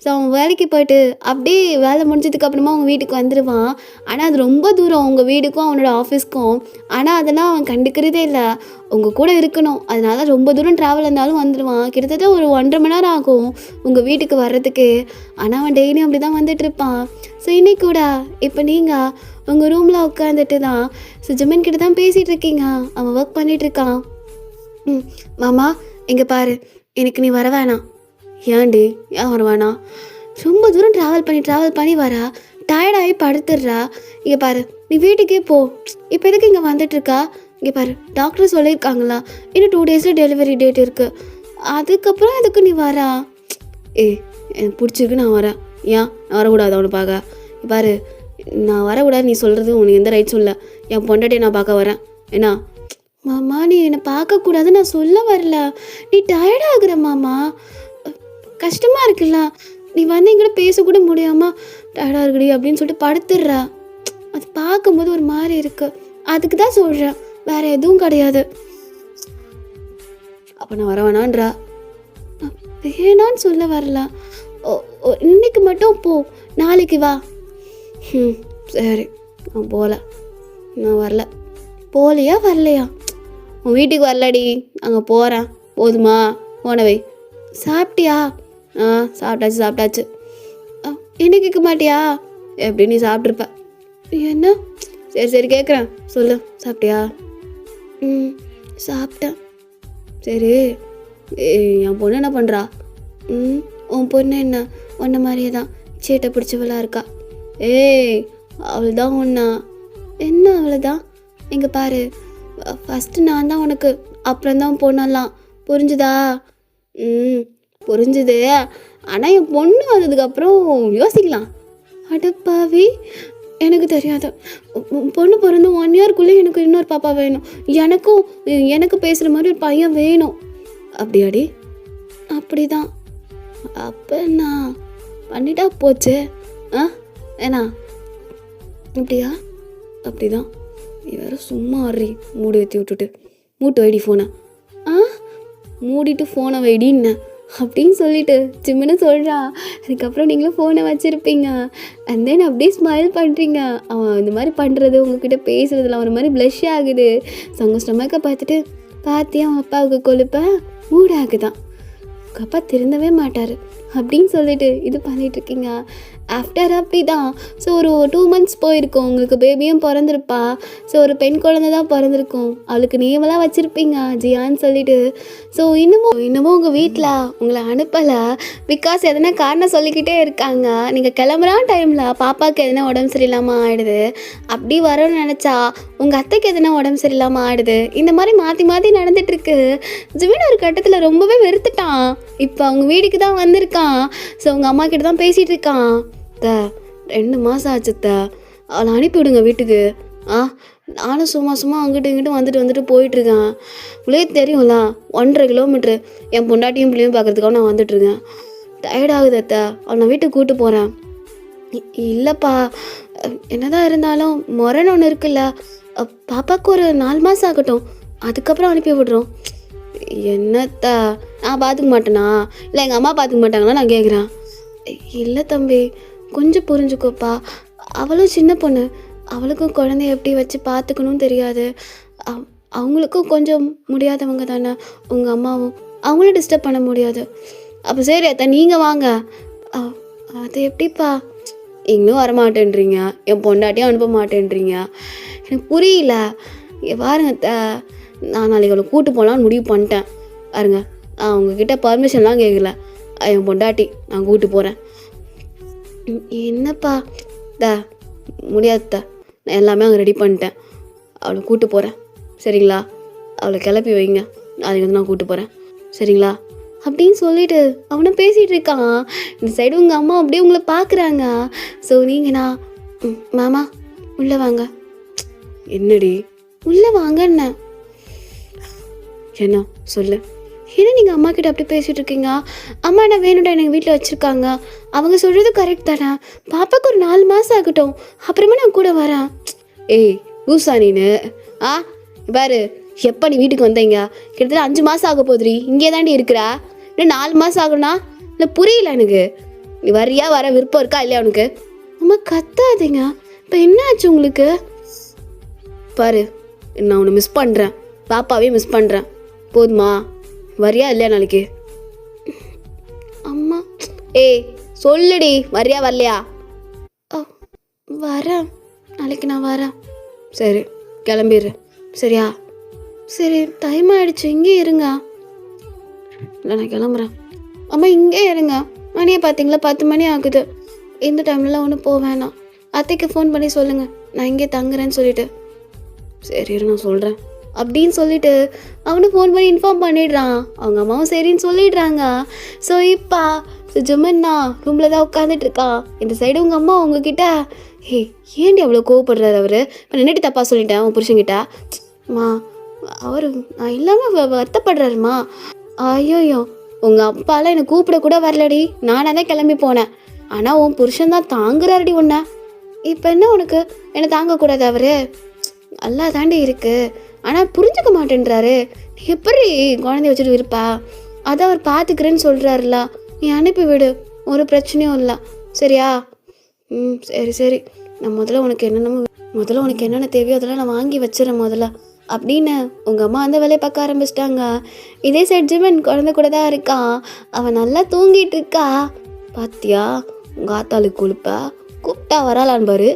ஸோ அவன் வேலைக்கு போயிட்டு அப்படியே வேலை முடிஞ்சதுக்கப்புறமா அவங்க வீட்டுக்கு வந்துடுவான். ஆனால் அது ரொம்ப தூரம் உங்கள் வீட்டுக்கும் அவனோட ஆஃபீஸ்க்கும். ஆனால் அதெல்லாம் அவன் கண்டுக்கிறதே இல்லை, உங்கள் கூட இருக்கணும். அதனால ரொம்ப தூரம் ட்ராவல் இருந்தாலும் வந்துடுவான். கிட்டத்தட்ட ஒரு 1.5 மணி நேரம் ஆகும் உங்கள் வீட்டுக்கு வர்றதுக்கு. ஆனால் அவன் டெய்லியும் அப்படி தான் வந்துட்டுருப்பான். ஸோ இன்னைக்கு கூட இப்போ நீங்கள் உங்கள் ரூமில் உட்காந்துட்டு தான் ஸோ ஜிம்மின் கிட்ட தான் பேசிகிட்டு இருக்கீங்க. அவன் ஒர்க் பண்ணிகிட்ருக்கான். மாமா இங்கே பாரு, எனக்கு நீ வர வேணாம். ஏன்டி ஏன் வர வேணாம்? ரொம்ப தூரம் ட்ராவல் பண்ணி வரா, டயர்டாகி படுத்துடுறா. இங்கே பாரு, நீ வீட்டுக்கே போ. இப்போ எதுக்கு இங்கே வந்துட்டுருக்கா? இங்கே பாரு, டாக்டர் சொல்லியிருக்காங்களா, இன்னும் 2 டேஸில் டெலிவரி டேட் இருக்குது. அதுக்கப்புறம் எதுக்கு நீ வரா? எனக்கு பிடிச்சிருக்கு, நான் வரேன். ஏன் நான் வரக்கூடாது அவனை பார்க்க? பாரு, நான் வரக்கூடாது நீ சொல்கிறது உனக்கு எந்த ரைட்ஸும் இல்லை. என் பொண்டாட்டியை நான் பார்க்க வரேன். ஏன்னா மாமா, நீ என்னை பார்க்கக்கூடாது நான் சொல்ல வரல. நீ டயர்டாகிற மாமா, கஷ்டமாக இருக்குல்ல. நீ வந்து என்கிட்ட பேசக்கூட முடியாமல் டயர்டாக இருக்குடி அப்படின்னு சொல்லிட்டு படுத்துடுறா. அது பார்க்கும்போது ஒரு மாதிரி இருக்கு. அதுக்கு தான் சொல்கிறேன், வேற எதுவும் கிடையாது. அப்போ நான் வர வேணான்றா. வேணான்னு சொல்ல வரல. இன்னைக்கு மட்டும் போ, நாளைக்கு வா. சரி, நான் போகல, நான் வரல. போகலையா வரலையா? உன் வீட்டுக்கு வரலடி, அங்கே போகிறேன். போதுமா? போனவை. சாப்பிட்டியா? சாப்பிட்டாச்சு. என்ன கேட்க மாட்டியா? எப்படி நீ சாப்பிட்ருப்ப. என்ன? சரி கேட்குறேன், சொல்லு. சாப்பிட்டியா? சாப்பிட்டேன். சரி, என் பொண்ணு என்ன பண்ணுறா? உன் பொண்ணு என்ன உன்ன மாதிரியே தான் சேட்டை பிடிச்சவளாக இருக்கா. ஏய், அவள் தான் ஒன்றா. என்ன அவளைதான்? இங்கே பாரு, ஃபஸ்ட்டு நான் தான் உனக்கு, அப்புறம்தான் பொண்ணெல்லாம். புரிஞ்சுதா? புரிஞ்சுது. ஆனால் என் பொண்ணு வந்ததுக்கப்புறம் யோசிக்கலாம். அடப்பாவி, எனக்கு தெரியாது. பொண்ணு பிறந்து 1 இயர்க்குள்ளே எனக்கு இன்னொரு பாப்பா வேணும். எனக்கு பேசுகிற மாதிரி ஒரு பையன் வேணும். அப்படியாடி? அப்படிதான். அப்போ நான் பண்ணிட்டா போச்சு. ஏன்னா அப்படியா? அப்படிதான். நீ வேற சும்மா ஆடுறி, மூடி ஏற்றி விட்டுட்டு. மூட்டு வைடி ஃபோனை. மூடிட்டு ஃபோனை வைடின்னு அப்படின்னு சொல்லிட்டு சிம்முன்னு சொல்கிறா. அதுக்கப்புறம் நீங்களும் ஃபோனை வச்சுருப்பீங்க. அண்ட் தென் அப்படியே ஸ்மைல் பண்ணுறீங்க. அவன் இந்த மாதிரி பண்ணுறது, உங்ககிட்ட பேசுறதுல அவன் மாதிரி ப்ளஷ் ஆகுது. ஸோ உங்கள் ஸ்டொமக்கை பார்த்துட்டு, பார்த்தியா அவன் அப்பாவுக்கு கொழுப்ப மூடாகுதான், உங்கள் அப்பா திருந்தவே மாட்டார் அப்படின்னு சொல்லிட்டு இது பண்ணிகிட்ருக்கீங்க. ஆஃப்டர் அப்படி தான். ஸோ ஒரு 2 months போயிருக்கோம். உங்களுக்கு பேபியும் பிறந்திருப்பா. ஸோ ஒரு பெண் குழந்தை தான் பிறந்திருக்கும். அவளுக்கு நேமெல்லாம் வச்சுருப்பீங்க, ஜியான்னு சொல்லிட்டு. ஸோ இன்னமும் உங்கள் வீட்டில் உங்களை அனுப்பலை. பிகாஸ் எதனா காரணம் சொல்லிக்கிட்டே இருக்காங்க. நீங்கள் கிளம்புறா டைமில் பாப்பாவுக்கு எதனா உடம்பு சரியில்லாமல் ஆகிடுது. அப்படி வரணும்னு நினச்சா உங்கள் அத்தைக்கு எதனா உடம்பு சரியில்லாமல் ஆகிடுது. இந்த மாதிரி மாற்றி நடந்துகிட்ருக்கு. ஜிவின் ஒரு கட்டத்தில் ரொம்பவே வெறுத்துட்டான். இப்போ அவங்க வீட்டுக்கு தான் வந்திருக்கான். ஸோ உங்கள் அம்மா கிட்ட தான் பேசிகிட்டு இருக்கான். 2 மாதம் ஆச்சுத்த, அவளை அனுப்பிவிடுங்க வீட்டுக்கு. நானும் சும்மா அங்கிட்டு இங்கிட்டு வந்துட்டு போயிட்டுருக்கேன். உங்களே தெரியும்ல, 1.5 கிலோமீட்ரு என் பொண்டாட்டியும் பிள்ளையும் பார்க்குறதுக்காக நான் வந்துட்டுருக்கேன். டயர்டாகுது அத்தை, அவளை நான் வீட்டுக்கு கூப்பிட்டு போகிறேன். இல்லைப்பா, என்னதான் இருந்தாலும் முறைன்னு ஒன்று இருக்குல்ல. பாப்பாவுக்கு ஒரு 4 மாதம் ஆகட்டும், அதுக்கப்புறம் அனுப்பி விடுறோம். என்னத்த, நான் பார்த்துக்க மாட்டேனா? இல்லை எங்கள் அம்மா பார்த்துக்க மாட்டாங்களா நான் கேட்குறேன். இல்லை தம்பி, கொஞ்சம் புரிஞ்சுக்கோப்பா. அவளும் சின்ன பொண்ணு, அவளுக்கும் குழந்தைய எப்படி வச்சு பார்த்துக்கணும்னு தெரியாது. அவங்களுக்கும் கொஞ்சம் முடியாதவங்க தானே உங்கள் அம்மாவும், அவங்களும் டிஸ்டர்ப் பண்ண முடியாது. அப்போ சரி அத்தை, நீங்கள் வாங்க. அது எப்படிப்பா? இன்னும் வரமாட்டேன்றீங்க, என் பொண்டாட்டியும் அனுப்ப மாட்டேன்றீங்க. எனக்கு புரியல. பாருங்க அத்தை, நான் நாளைக்கு அவளை கூப்பிட்டு போகலான்னு முடிவு பண்ணிட்டேன். பாருங்க, நான் உங்ககிட்ட பர்மிஷன்லாம் கேட்கல. என் பொண்டாட்டி நான் கூப்பிட்டு போகிறேன். என்னப்பா? முடியாதுத்த, நான் எல்லாமே அங்கே ரெடி பண்ணிட்டேன். அவளை கூப்பிட்டு போகிறேன், சரிங்களா? அவளை கிளப்பி வைங்க, நாளைக்கு வந்து நான் கூப்பிட்டு போகிறேன், சரிங்களா? அப்படின்னு சொல்லிட்டு அவனை பேசிகிட்டு இருக்கான். இந்த சைடு உங்கள் அம்மா அப்படியே உங்களை பார்க்குறாங்க. ஸோ நீங்கண்ணா, மாமா உள்ளே வாங்க. என்னடி? உள்ளே வாங்கண்ண. என்ன சொல்லு? ஏன்னா நீங்கள் அம்மா கிட்ட அப்படி பேசிகிட்டு இருக்கீங்க? அம்மா என்ன வேணும்டா எனக்கு வீட்டில் வச்சுருக்காங்க. அவங்க சொல்கிறது கரெக்ட் தானே. பாப்பாவுக்கு ஒரு 4 மாதம் ஆகட்டும், அப்புறமா நான் கூட வரேன். ஏய் லூசா நீனு? பாரு, எப்போ நீ வீட்டுக்கு வந்தீங்க? கிட்டத்தட்ட 5 மாதம் ஆக போதுரி. இங்கே தாண்டி இருக்கிறா. இன்னும் 4 மாதம் ஆகும்னா இல்லை, புரியல எனக்கு. நீ வரியா வர விருப்பம் இருக்கா இல்லையா உனக்கு? அம்மா கத்தாதீங்க. இப்போ என்ன ஆச்சு உங்களுக்கு? பாரு, நான் உன்னை மிஸ் பண்ணுறேன், பாப்பாவே மிஸ் பண்ணுறேன். போதுமா? வரியா இல்லையா நாளைக்கு? அம்மா. ஏய் சொல்லுடி, வரியா வரலையா? வரேன், நாளைக்கு நான் வரேன். சரி கிளம்பிடு, சரியா? சரி, டைம் ஆகிடுச்சு, இங்கே இருங்க. இல்லை நான் கிளம்புறேன். அம்மா இங்கே இருங்க, மணியை பார்த்தீங்களா 10 மணி ஆகுது. இந்த டைம்லலாம் ஒன்றும் போக வேணாம். அத்தைக்கு ஃபோன் பண்ணி சொல்லுங்கள் நான் இங்கே தங்குறேன்னு சொல்லிட்டு. சரி நான் சொல்கிறேன் அப்படின்னு சொல்லிட்டு அவனு ஃபோன் பண்ணி இன்ஃபார்ம் பண்ணிடுறான். அவங்க அம்மாவும் சரின்னு சொல்லிடுறாங்க. ஸோ இப்போ ஜுமன்னா ரூமில் தான் உட்காந்துட்டு இருக்கான். இந்த சைடு உங்கள் அம்மா உங்ககிட்ட, ஏன்டி அவ்வளோ கோவப்படுறாரு அவர்? இப்போ நின்றுட்டு தப்பாக சொல்லிட்டேன் உன் புருஷன்கிட்ட. அவர் நான் இல்லாமல் வருத்தப்படுறாருமா. ஐயோயோ, உங்கள் அப்பாலாம் என்னை கூப்பிட கூட வரலடி, நானாக தான் கிளம்பி போனேன். ஆனால் உன் புருஷன் தான் தாங்குறாருடி உன்னை. இப்போ என்ன உனக்கு என்னை தாங்கக்கூடாது? அவரு நல்லா தாண்டி இருக்கு, ஆனால் புரிஞ்சுக்க மாட்டேன்றாரு. நீ எப்படி குழந்தைய வச்சுட்டு இருப்பா? அதை அவர் பார்த்துக்கிறேன்னு சொல்கிறாருல, நீ அனுப்பி விடு, ஒரு பிரச்சனையும் இல்லை, சரியா? சரி சரி, நான் முதல்ல உனக்கு என்னென்ன தேவையோ அதெல்லாம் நான் வாங்கி வச்சிடறேன் முதல்ல அப்படின்னு உங்கள் அம்மா அந்த வேலையை பார்க்க ஆரம்பிச்சிட்டாங்க. இதே சைட் ஜிமன் குழந்தை கூட தான் இருக்கான். அவன் நல்லா தூங்கிட்டு இருக்கா. பாத்தியா உங்கள் ஆத்தாளுக்கு கொழுப்பா கூப்பிட்டா வராலான்னு பாரு.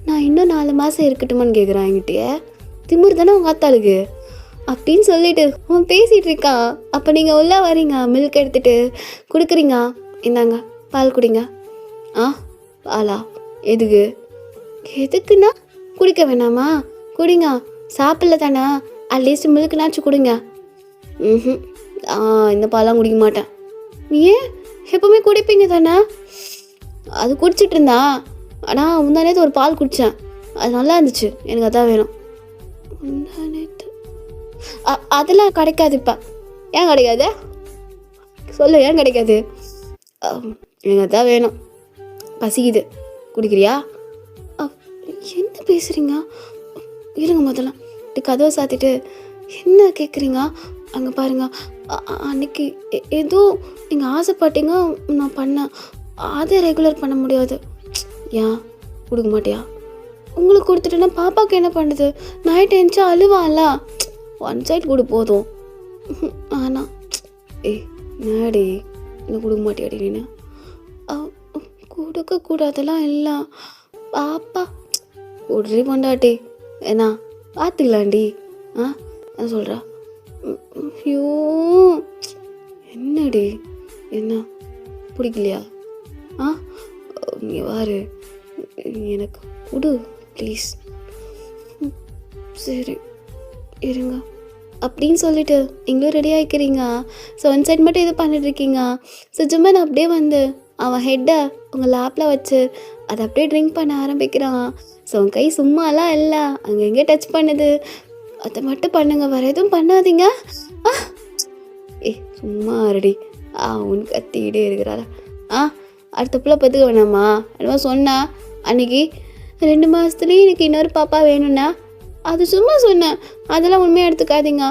நான் இன்னும் 4 மாதம் இருக்கட்டுமான்னு கேட்குறான் என்கிட்டயே. திமிர் தானே உங்கள் ஆத்தாளுக்கு அப்படின்னு சொல்லிட்டு அவன் பேசிகிட்டு இருக்கான். அப்போ நீங்கள் உள்ளே வரீங்க, மில்க் எடுத்துகிட்டு கொடுக்குறீங்க. இந்தாங்க பால் குடிங்க. பாலா எதுக்குன்னா குடிக்க வேணாமா? குடிங்க, சாப்பிடல தானே, அட்லீஸ்ட் மில்க்னாச்சும் கொடுங்க. இந்த பாலாம் குடிக்க மாட்டேன். ஏன்? எப்பவுமே குடிப்பீங்க தானே? அது குடிச்சிட்டு இருந்தா, ஆனால் முந்தானேத்து ஒரு பால் குடித்தேன், அது நல்லா இருந்துச்சு, எனக்கு அதான் வேணும். முந்தானேத்து அதெல்லாம் கிடைக்காது. இப்போ ஏன் கிடைக்காது சொல்லு, ஏன் கிடைக்காது? எனக்கு அதான் வேணும், பசிக்குது, குடிக்கிறியா? என்ன பேசுகிறீங்க? இருங்க முதல்ல கதவை சாத்திட்டு என்ன கேட்குறீங்க? அங்கே பாருங்க, அன்னைக்கு ஏதோ நீங்கள் ஆசைப்பட்டீங்க, நான் பண்ணேன், அதை ரெகுலர் பண்ண முடியாது. ஏன் கொடுக்க மாட்டியா? உங்களுக்கு கொடுத்துட்டேன்னா பாப்பாவுக்கு என்ன பண்ணுது? நைட் எழுந்துச்சா அழுவான்ல, ஒன் சைட் கொடு போதும். ஆனால் நாடி என்ன கொடுக்க மாட்டியாடி? நீನು கொடுக்கக்கூடாதெல்லாம் இல்லை பாப்பா, விட்றி பொண்டாட்டி, ஏன்னா பார்த்துக்கலாண்டி. என்ன சொல்கிறா? ஐயோ என்னடி, என்ன பிடிக்கலையா? நீ வாரு, எனக்கு கொடு ப்ளீஸ். சரி இருங்க அப்படின்னு சொல்லிட்டு நீங்களும் ரெடி ஆகிக்கிறீங்க. ஸோ ஒன் சைட் மட்டும் இது பண்ணிட்டுருக்கீங்க. ஸோ ஜிம்மன் அப்படியே வந்து அவன் ஹெட்டை உங்கள் லேப்பில் வச்சு அதை அப்படியே ட்ரிங்க் பண்ண ஆரம்பிக்கிறான். ஸோ அவன் கை சும்மாலாம் இல்லை, அங்கங்கே டச் பண்ணுது. அதை மட்டும் பண்ணுங்க, வேறு எதுவும் பண்ணாதீங்க. சும்மா ரெடி அவனு கத்திக்கிட்டே இருக்கிறாரா? அடுத்த பிள்ளை பற்றுக்க வேணாமா? என்னமோ சொன்னா அன்றைக்கி 2 மாதத்துலேயும் எனக்கு இன்னொரு பாப்பா வேணும்னா, அது சும்மா சொன்னேன், அதெல்லாம் உண்மையாக எடுத்துக்காதீங்க.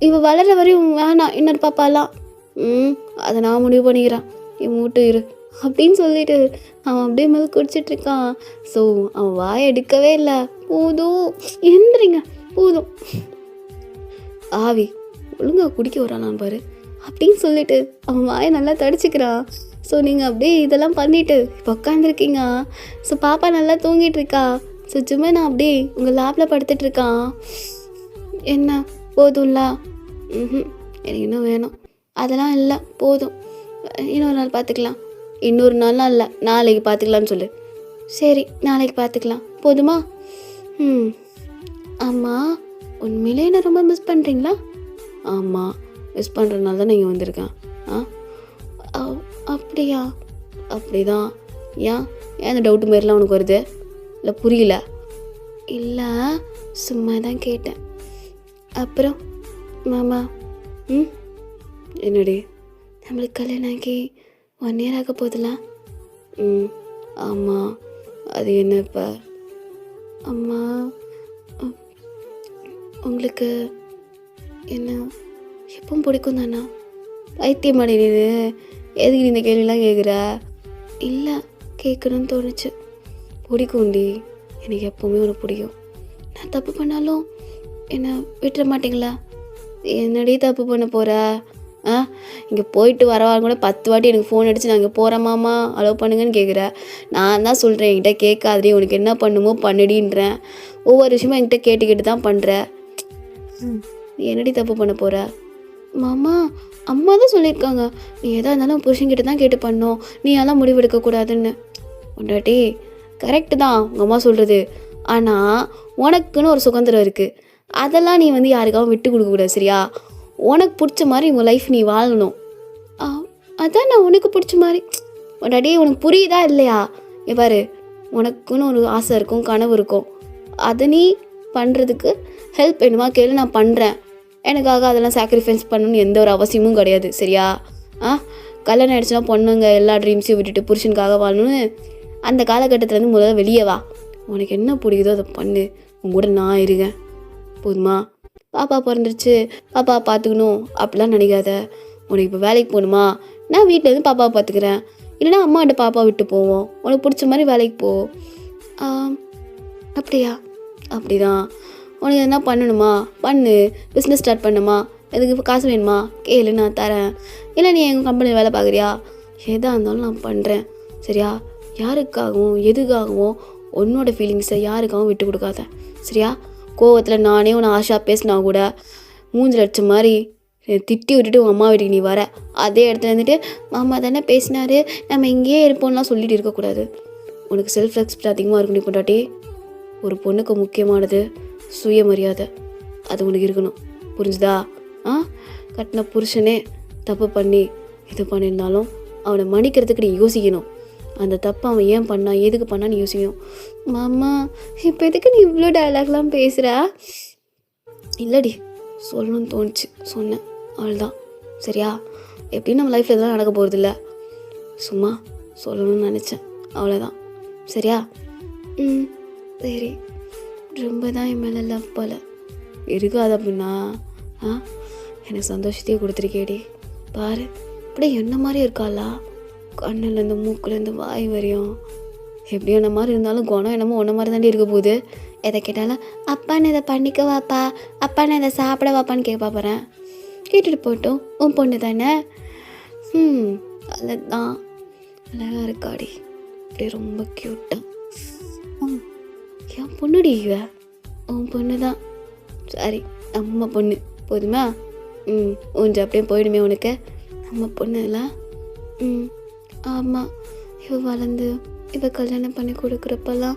இவள் வளர்கிற வரையும் வேணாம் இன்னொரு பாப்பாலாம். அதை நான் முடிவு பண்ணிக்கிறேன், என் மூட்டு இரு அப்படின்னு சொல்லிட்டு அவன் அப்படியே மில்க் குடிச்சிட்ருக்கான். ஸோ அவன் வாயை எடுக்கவே இல்லை. போதும் எந்திரிங்க, போதும், ஆவி ஒழுங்காக குடிக்க வரானான்னு பாரு அப்படின்னு சொல்லிட்டு அவன் வாயை நல்லா தடிச்சுக்கிறான். ஸோ நீங்கள் அப்படியே இதெல்லாம் பண்ணிவிட்டு இப்போ உட்காந்துருக்கீங்க. ஸோ பாப்பா நல்லா தூங்கிட்டுருக்கா. ஸோ ஜிம்மன் நான் அப்படியே உங்கள் லேப்பில் படுத்துட்ருக்கான். என்ன போதும்ல? எனக்கு இன்னும் வேணும். அதெல்லாம் இல்லை, போதும், இன்னொரு நாள் பார்த்துக்கலாம். இன்னொரு நாள்லாம் இல்லை, நாளைக்கு பார்த்துக்கலான்னு சொல்லு. சரி நாளைக்கு பார்த்துக்கலாம், போதுமா? ஆமாம், உண்மையிலே என்ன ரொம்ப மிஸ் பண்ணுறீங்களா? ஆமாம், மிஸ் பண்ணுறதுனால தான் நீங்கள் வந்திருக்கேன். அப்படியா? அப்படிதான். ஏன் அந்த டவுட்டு மாரிலாம் உனக்கு வருது? இல்லை புரியல? இல்லை சும்மா தான் கேட்டேன். அப்புறம் மாமா என்னடி, நம்மளுக்கு கல்யாணம் ஆகி 1 year ஆக போதில்ல? ஆமாம், அது என்ன இப்போ? அம்மா உங்களுக்கு என்ன எப்பவும் பிடிக்கும் தானா? பைத்தியமாடி நீ, எதுக்கு நீ இந்த கேள்விலாம் கேட்குற? இல்லை கேட்கணும்னு தோணுச்சு. பிடிக்கும்டி, எனக்கு எப்போவுமே உனக்கு பிடிக்கும். நான் தப்பு பண்ணாலும் என்னை விட்டுற மாட்டீங்களா? என்னடி தப்பு பண்ண போகிற? இங்கே போயிட்டு வரவாங்க கூட 10 வாட்டி எனக்கு ஃபோன் அடித்து நான் இங்கே போகிறேம்மாமா அலோவ் பண்ணுங்கன்னு கேட்குற. நான் தான் சொல்கிறேன் என்கிட்ட கேட்காதே, உனக்கு என்ன பண்ணுமோ பண்ணுடின்றேன். ஒவ்வொரு விஷயமும் என்கிட்ட கேட்டுக்கிட்டு தான் பண்ணுற. என்னடி தப்பு பண்ண போகிற? மாமா அம்மா தான் சொல்லியிருக்காங்க, நீ எதாக இருந்தாலும் புருஷன்கிட்ட தான் கேட்டு பண்ணோம், நீ எல்லாம் முடிவெடுக்கக்கூடாதுன்னு. பொண்டாட்டி கரெக்டு தான் உங்கள் அம்மா சொல்கிறது. ஆனால் உனக்குன்னு ஒரு சுதந்திரம் இருக்குது, அதெல்லாம் நீ வந்து யாருக்காகவும் விட்டு கொடுக்கக்கூடாது, சரியா? உனக்கு பிடிச்ச மாதிரி உங்கள் லைஃப் நீ வாழணும். அதான் நான் உனக்கு பிடிச்ச மாதிரி. பொண்டாட்டி உனக்கு புரியுதா இல்லையா? பாரு, உனக்குன்னு ஒரு ஆசை இருக்கும், கனவு இருக்கும், அதை நீ பண்ணுறதுக்கு ஹெல்ப் வேணுமா கேளு, நான் பண்ணுறேன். எனக்காக அதெல்லாம் சாக்ரிஃபைஸ் பண்ணணும்னு எந்த ஒரு அவசியமும் கிடையாது, சரியா? கல்யாணம் ஆகிடுச்சுன்னா பொண்ணுங்க எல்லா ட்ரீம்ஸையும் விட்டுட்டு புருஷனுக்காக வாழணும்னு அந்த காலகட்டத்துலேருந்து முதல்ல வெளியே வா. உனக்கு என்ன பிடிக்குதோ அதை பண்ணு. உன் கூட நான் இருக்கேன், போதுமா? பாப்பா பிறந்துருச்சு, பாப்பா பார்த்துக்கணும் அப்படிலாம் நினைக்காத. உனக்கு இப்போ வேலைக்கு போகணுமா, நான் வீட்டிலேருந்து பாப்பாவை பார்த்துக்கிறேன். இல்லைனா அம்மாட்ட பாப்பா விட்டு போவோம், உனக்கு பிடிச்ச மாதிரி வேலைக்கு போ. அப்படியா? அப்படிதான். உனக்கு எதனா பண்ணணுமா பண்ணு. பிஸ்னஸ் ஸ்டார்ட் பண்ணுமா, எதுக்கு காசு வேணுமா கேளு, நான் தரேன். இல்லை நீ எங்கள் கம்பெனியில் வேலை பார்க்குறியா, எதாக இருந்தாலும் நான் பண்ணுறேன், சரியா? யாருக்காகவும் எதுக்காகவும் உன்னோட ஃபீலிங்ஸை யாருக்காகவும் விட்டு கொடுக்காத, சரியா? கோவத்தில் நானே உன்னை ஆஷா பேசினா கூட மூஞ்சில் அடிச்ச மாதிரி திட்டி விட்டுட்டு உங்கள் அம்மா வீட்டுக்கு நீ வர, அதே இடத்துல இருந்துட்டு மாமா தானே பேசினாரு நம்ம இங்கேயே இருப்போம்லாம் சொல்லிட்டு இருக்கக்கூடாது. உனக்கு செல்ஃப் ரெஸ்பெக்ட் அதிகமாக இருக்கணும் பொண்டாட்டி. ஒரு பொண்ணுக்கு முக்கியமானது சுயமரியாதை, அது உனக்கு இருக்கணும், புரிஞ்சுதா? கட்டின புருஷனே தப்பு பண்ணி இது பண்ணியிருந்தாலும் அவனை மன்னிக்கிறதுக்கு நீ யோசிக்கணும். அந்த தப்பை அவன் ஏன் பண்ணா, எதுக்கு பண்ணான்னு யோசிக்கணும். மாமா இப்போ எதுக்கு நீ இவ்வளோ டயலாக்லாம் பேசுகிற? இல்லடி, சொல்லணும்னு தோணுச்சு சொன்னேன், அவ்வளோதான், சரியா? எப்படியும் நம்ம லைஃப்பில் இதெல்லாம் நடக்க போகிறதில்ல, சும்மா சொல்லணும்னு நினச்சேன், அவ்வளோதான், சரியா? சரி. ரொம்ப தான் என் மேலே லவ் போல் இருக்காது அப்படின்னா எனக்கு சந்தோஷத்தையே கொடுத்துருக்கேடி. பாரு, அப்படியே என்ன மாதிரி இருக்காளா, கண்ணுலேருந்து மூக்குலேருந்து வாய் வரையும். எப்படி என்ன மாதிரி இருந்தாலும் குணம் என்னமோ ஒன்றை மாதிரி தாண்டி இருக்க போகுது. எதை கேட்டாலும் அப்பான்னு இதை பண்ணிக்க வாப்பா, அப்பான்னு இதை சாப்பிட வாப்பான்னு கேட்க போகிறேன். கேட்டுட்டு போட்டோம், உன் பொண்ணு தானே. அதுதான் அழகாக இருக்காடி, அப்படியே ரொம்ப க்யூட்டாக. என் பொண்ணுடி இவ, உன் பொண்ணு தான். சரி, நம்ம பொண்ணு போதுமா? ஊஞ்சு அப்படியே போயிடுமே உனக்கு, நம்ம பொண்ணு இல்லை. ஆமாம், இவ வளர்ந்து இவ கல்யாணம் பண்ணி கொடுக்குறப்பெல்லாம்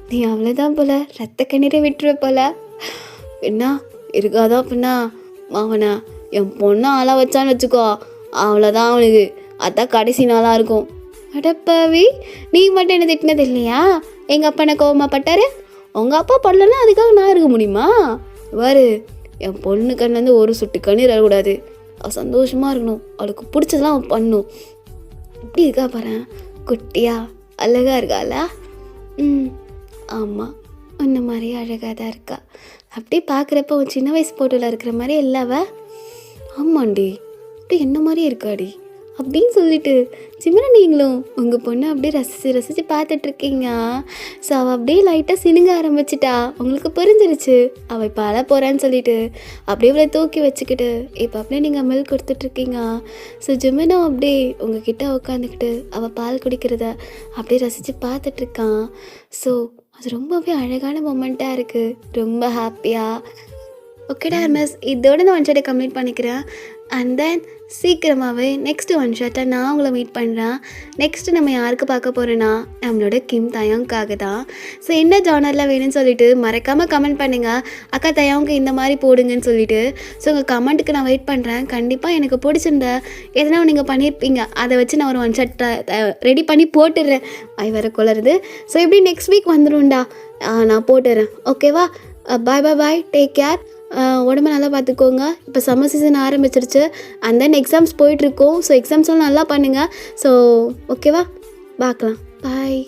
நீ அவ்வளோதான் போல ரத்த கண்ணீரை விட்டுருவ போல. என்ன இருக்காதா பின்னா மாவனா, என் பொண்ணை ஆளாக வச்சான்னு வச்சுக்கோ, அவ்வளோதான் அவனுக்கு, அதான் கடைசி நாளாக இருக்கும். அடப்பாவி, நீ மட்டும் என்ன திட்டினது இல்லையா? எங்கள் அப்பா என்ன கோவமாப்பட்டாரு? உங்கள் அப்பா பண்ணலன்னா அதுக்காக நான் இருக்க முடியுமா? பாரு, என் பொண்ணு கண்ணிலேருந்து ஒரு சொட்டு கண்ணீர் வரக்கூடாது. அவள் சந்தோஷமாக இருக்கணும், அவளுக்கு பிடிச்சதெல்லாம் அவன் பண்ணும். இப்படி இருக்கா பாரு, குட்டியா அழகாக இருக்காளா? ஆமாம், உன்ன மாதிரி அழகாக தான் இருக்கா. அப்படி பார்க்குறப்ப உன் சின்ன வயசு போட்டோவில் இருக்கிற மாதிரி இல்லவ? ஆமாண்டி, அப்படி என்ன மாதிரியே இருக்காடி அப்படின்னு சொல்லிட்டு சிம்ரன் நீங்களும் உங்கள் பொண்ணை அப்படியே ரசித்து பார்த்துட்ருக்கீங்க. ஸோ அவள் அப்படியே லைட்டாக சினுங்க ஆரம்பிச்சிட்டா, உங்களுக்கு புரிஞ்சிருச்சு அவள் இப்போ அழ போகிறான்னு சொல்லிட்டு. அப்படியே அவளை தூக்கி வச்சுக்கிட்டு இப்போ அப்படியே நீங்கள் மில்க் கொடுத்துட்ருக்கீங்க. ஸோ ஜிமினும் அப்படியே உங்ககிட்ட உட்காந்துக்கிட்டு அவள் பால் குடிக்கிறத அப்படியே ரசித்து பார்த்துட்ருக்கான். ஸோ அது ரொம்பவே அழகான மொமெண்ட்டாக இருக்குது, ரொம்ப ஹாப்பியாக. ஓகேடா மிஸ், இதோட நான் ஒன் ஷாட்டை கம்ப்ளீட் பண்ணிக்கிறேன். அண்ட் தென் சீக்கிரமாகவே நெக்ஸ்ட்டு ஒன் ஷாட்டை நான் உங்களை மீட் பண்ணுறேன். நெக்ஸ்ட்டு நம்ம யாருக்கு பார்க்க போகிறோன்னா நம்மளோட கிம் தயாங்காக தான். ஸோ என்ன ஜானரில் வேணும்னு சொல்லிட்டு மறக்காமல் கமெண்ட் பண்ணுங்கள். அக்கா தயாங்க்கு இந்த மாதிரி போடுங்கன்னு சொல்லிட்டு. ஸோ உங்கள் கமெண்ட்டுக்கு நான் வெயிட் பண்ணுறேன். கண்டிப்பாக எனக்கு பிடிச்சிருந்த எதனா நீங்கள் பண்ணியிருப்பீங்க, அதை வச்சு நான் ஒரு ஒன் ஷாட் ரெடி பண்ணி போட்டுடுறேன். வர குளருது. ஸோ எப்படி நெக்ஸ்ட் வீக் வந்துடும்டா, நான் போட்டுடுறேன். ஓகேவா? பாய் பாய் பாய், டேக் கேர். உடம்பு நல்லா பார்த்துக்கோங்க. இப்போ சம்மர் சீசன் ஆரம்பிச்சிருச்சு, அண்ட் தென் எக்ஸாம்ஸ் போயிட்டுருக்கோம். ஸோ எக்ஸாம்ஸ்லாம் நல்லா பண்ணுங்கள். ஸோ ஓகேவா, பார்க்கலாம், பாய்.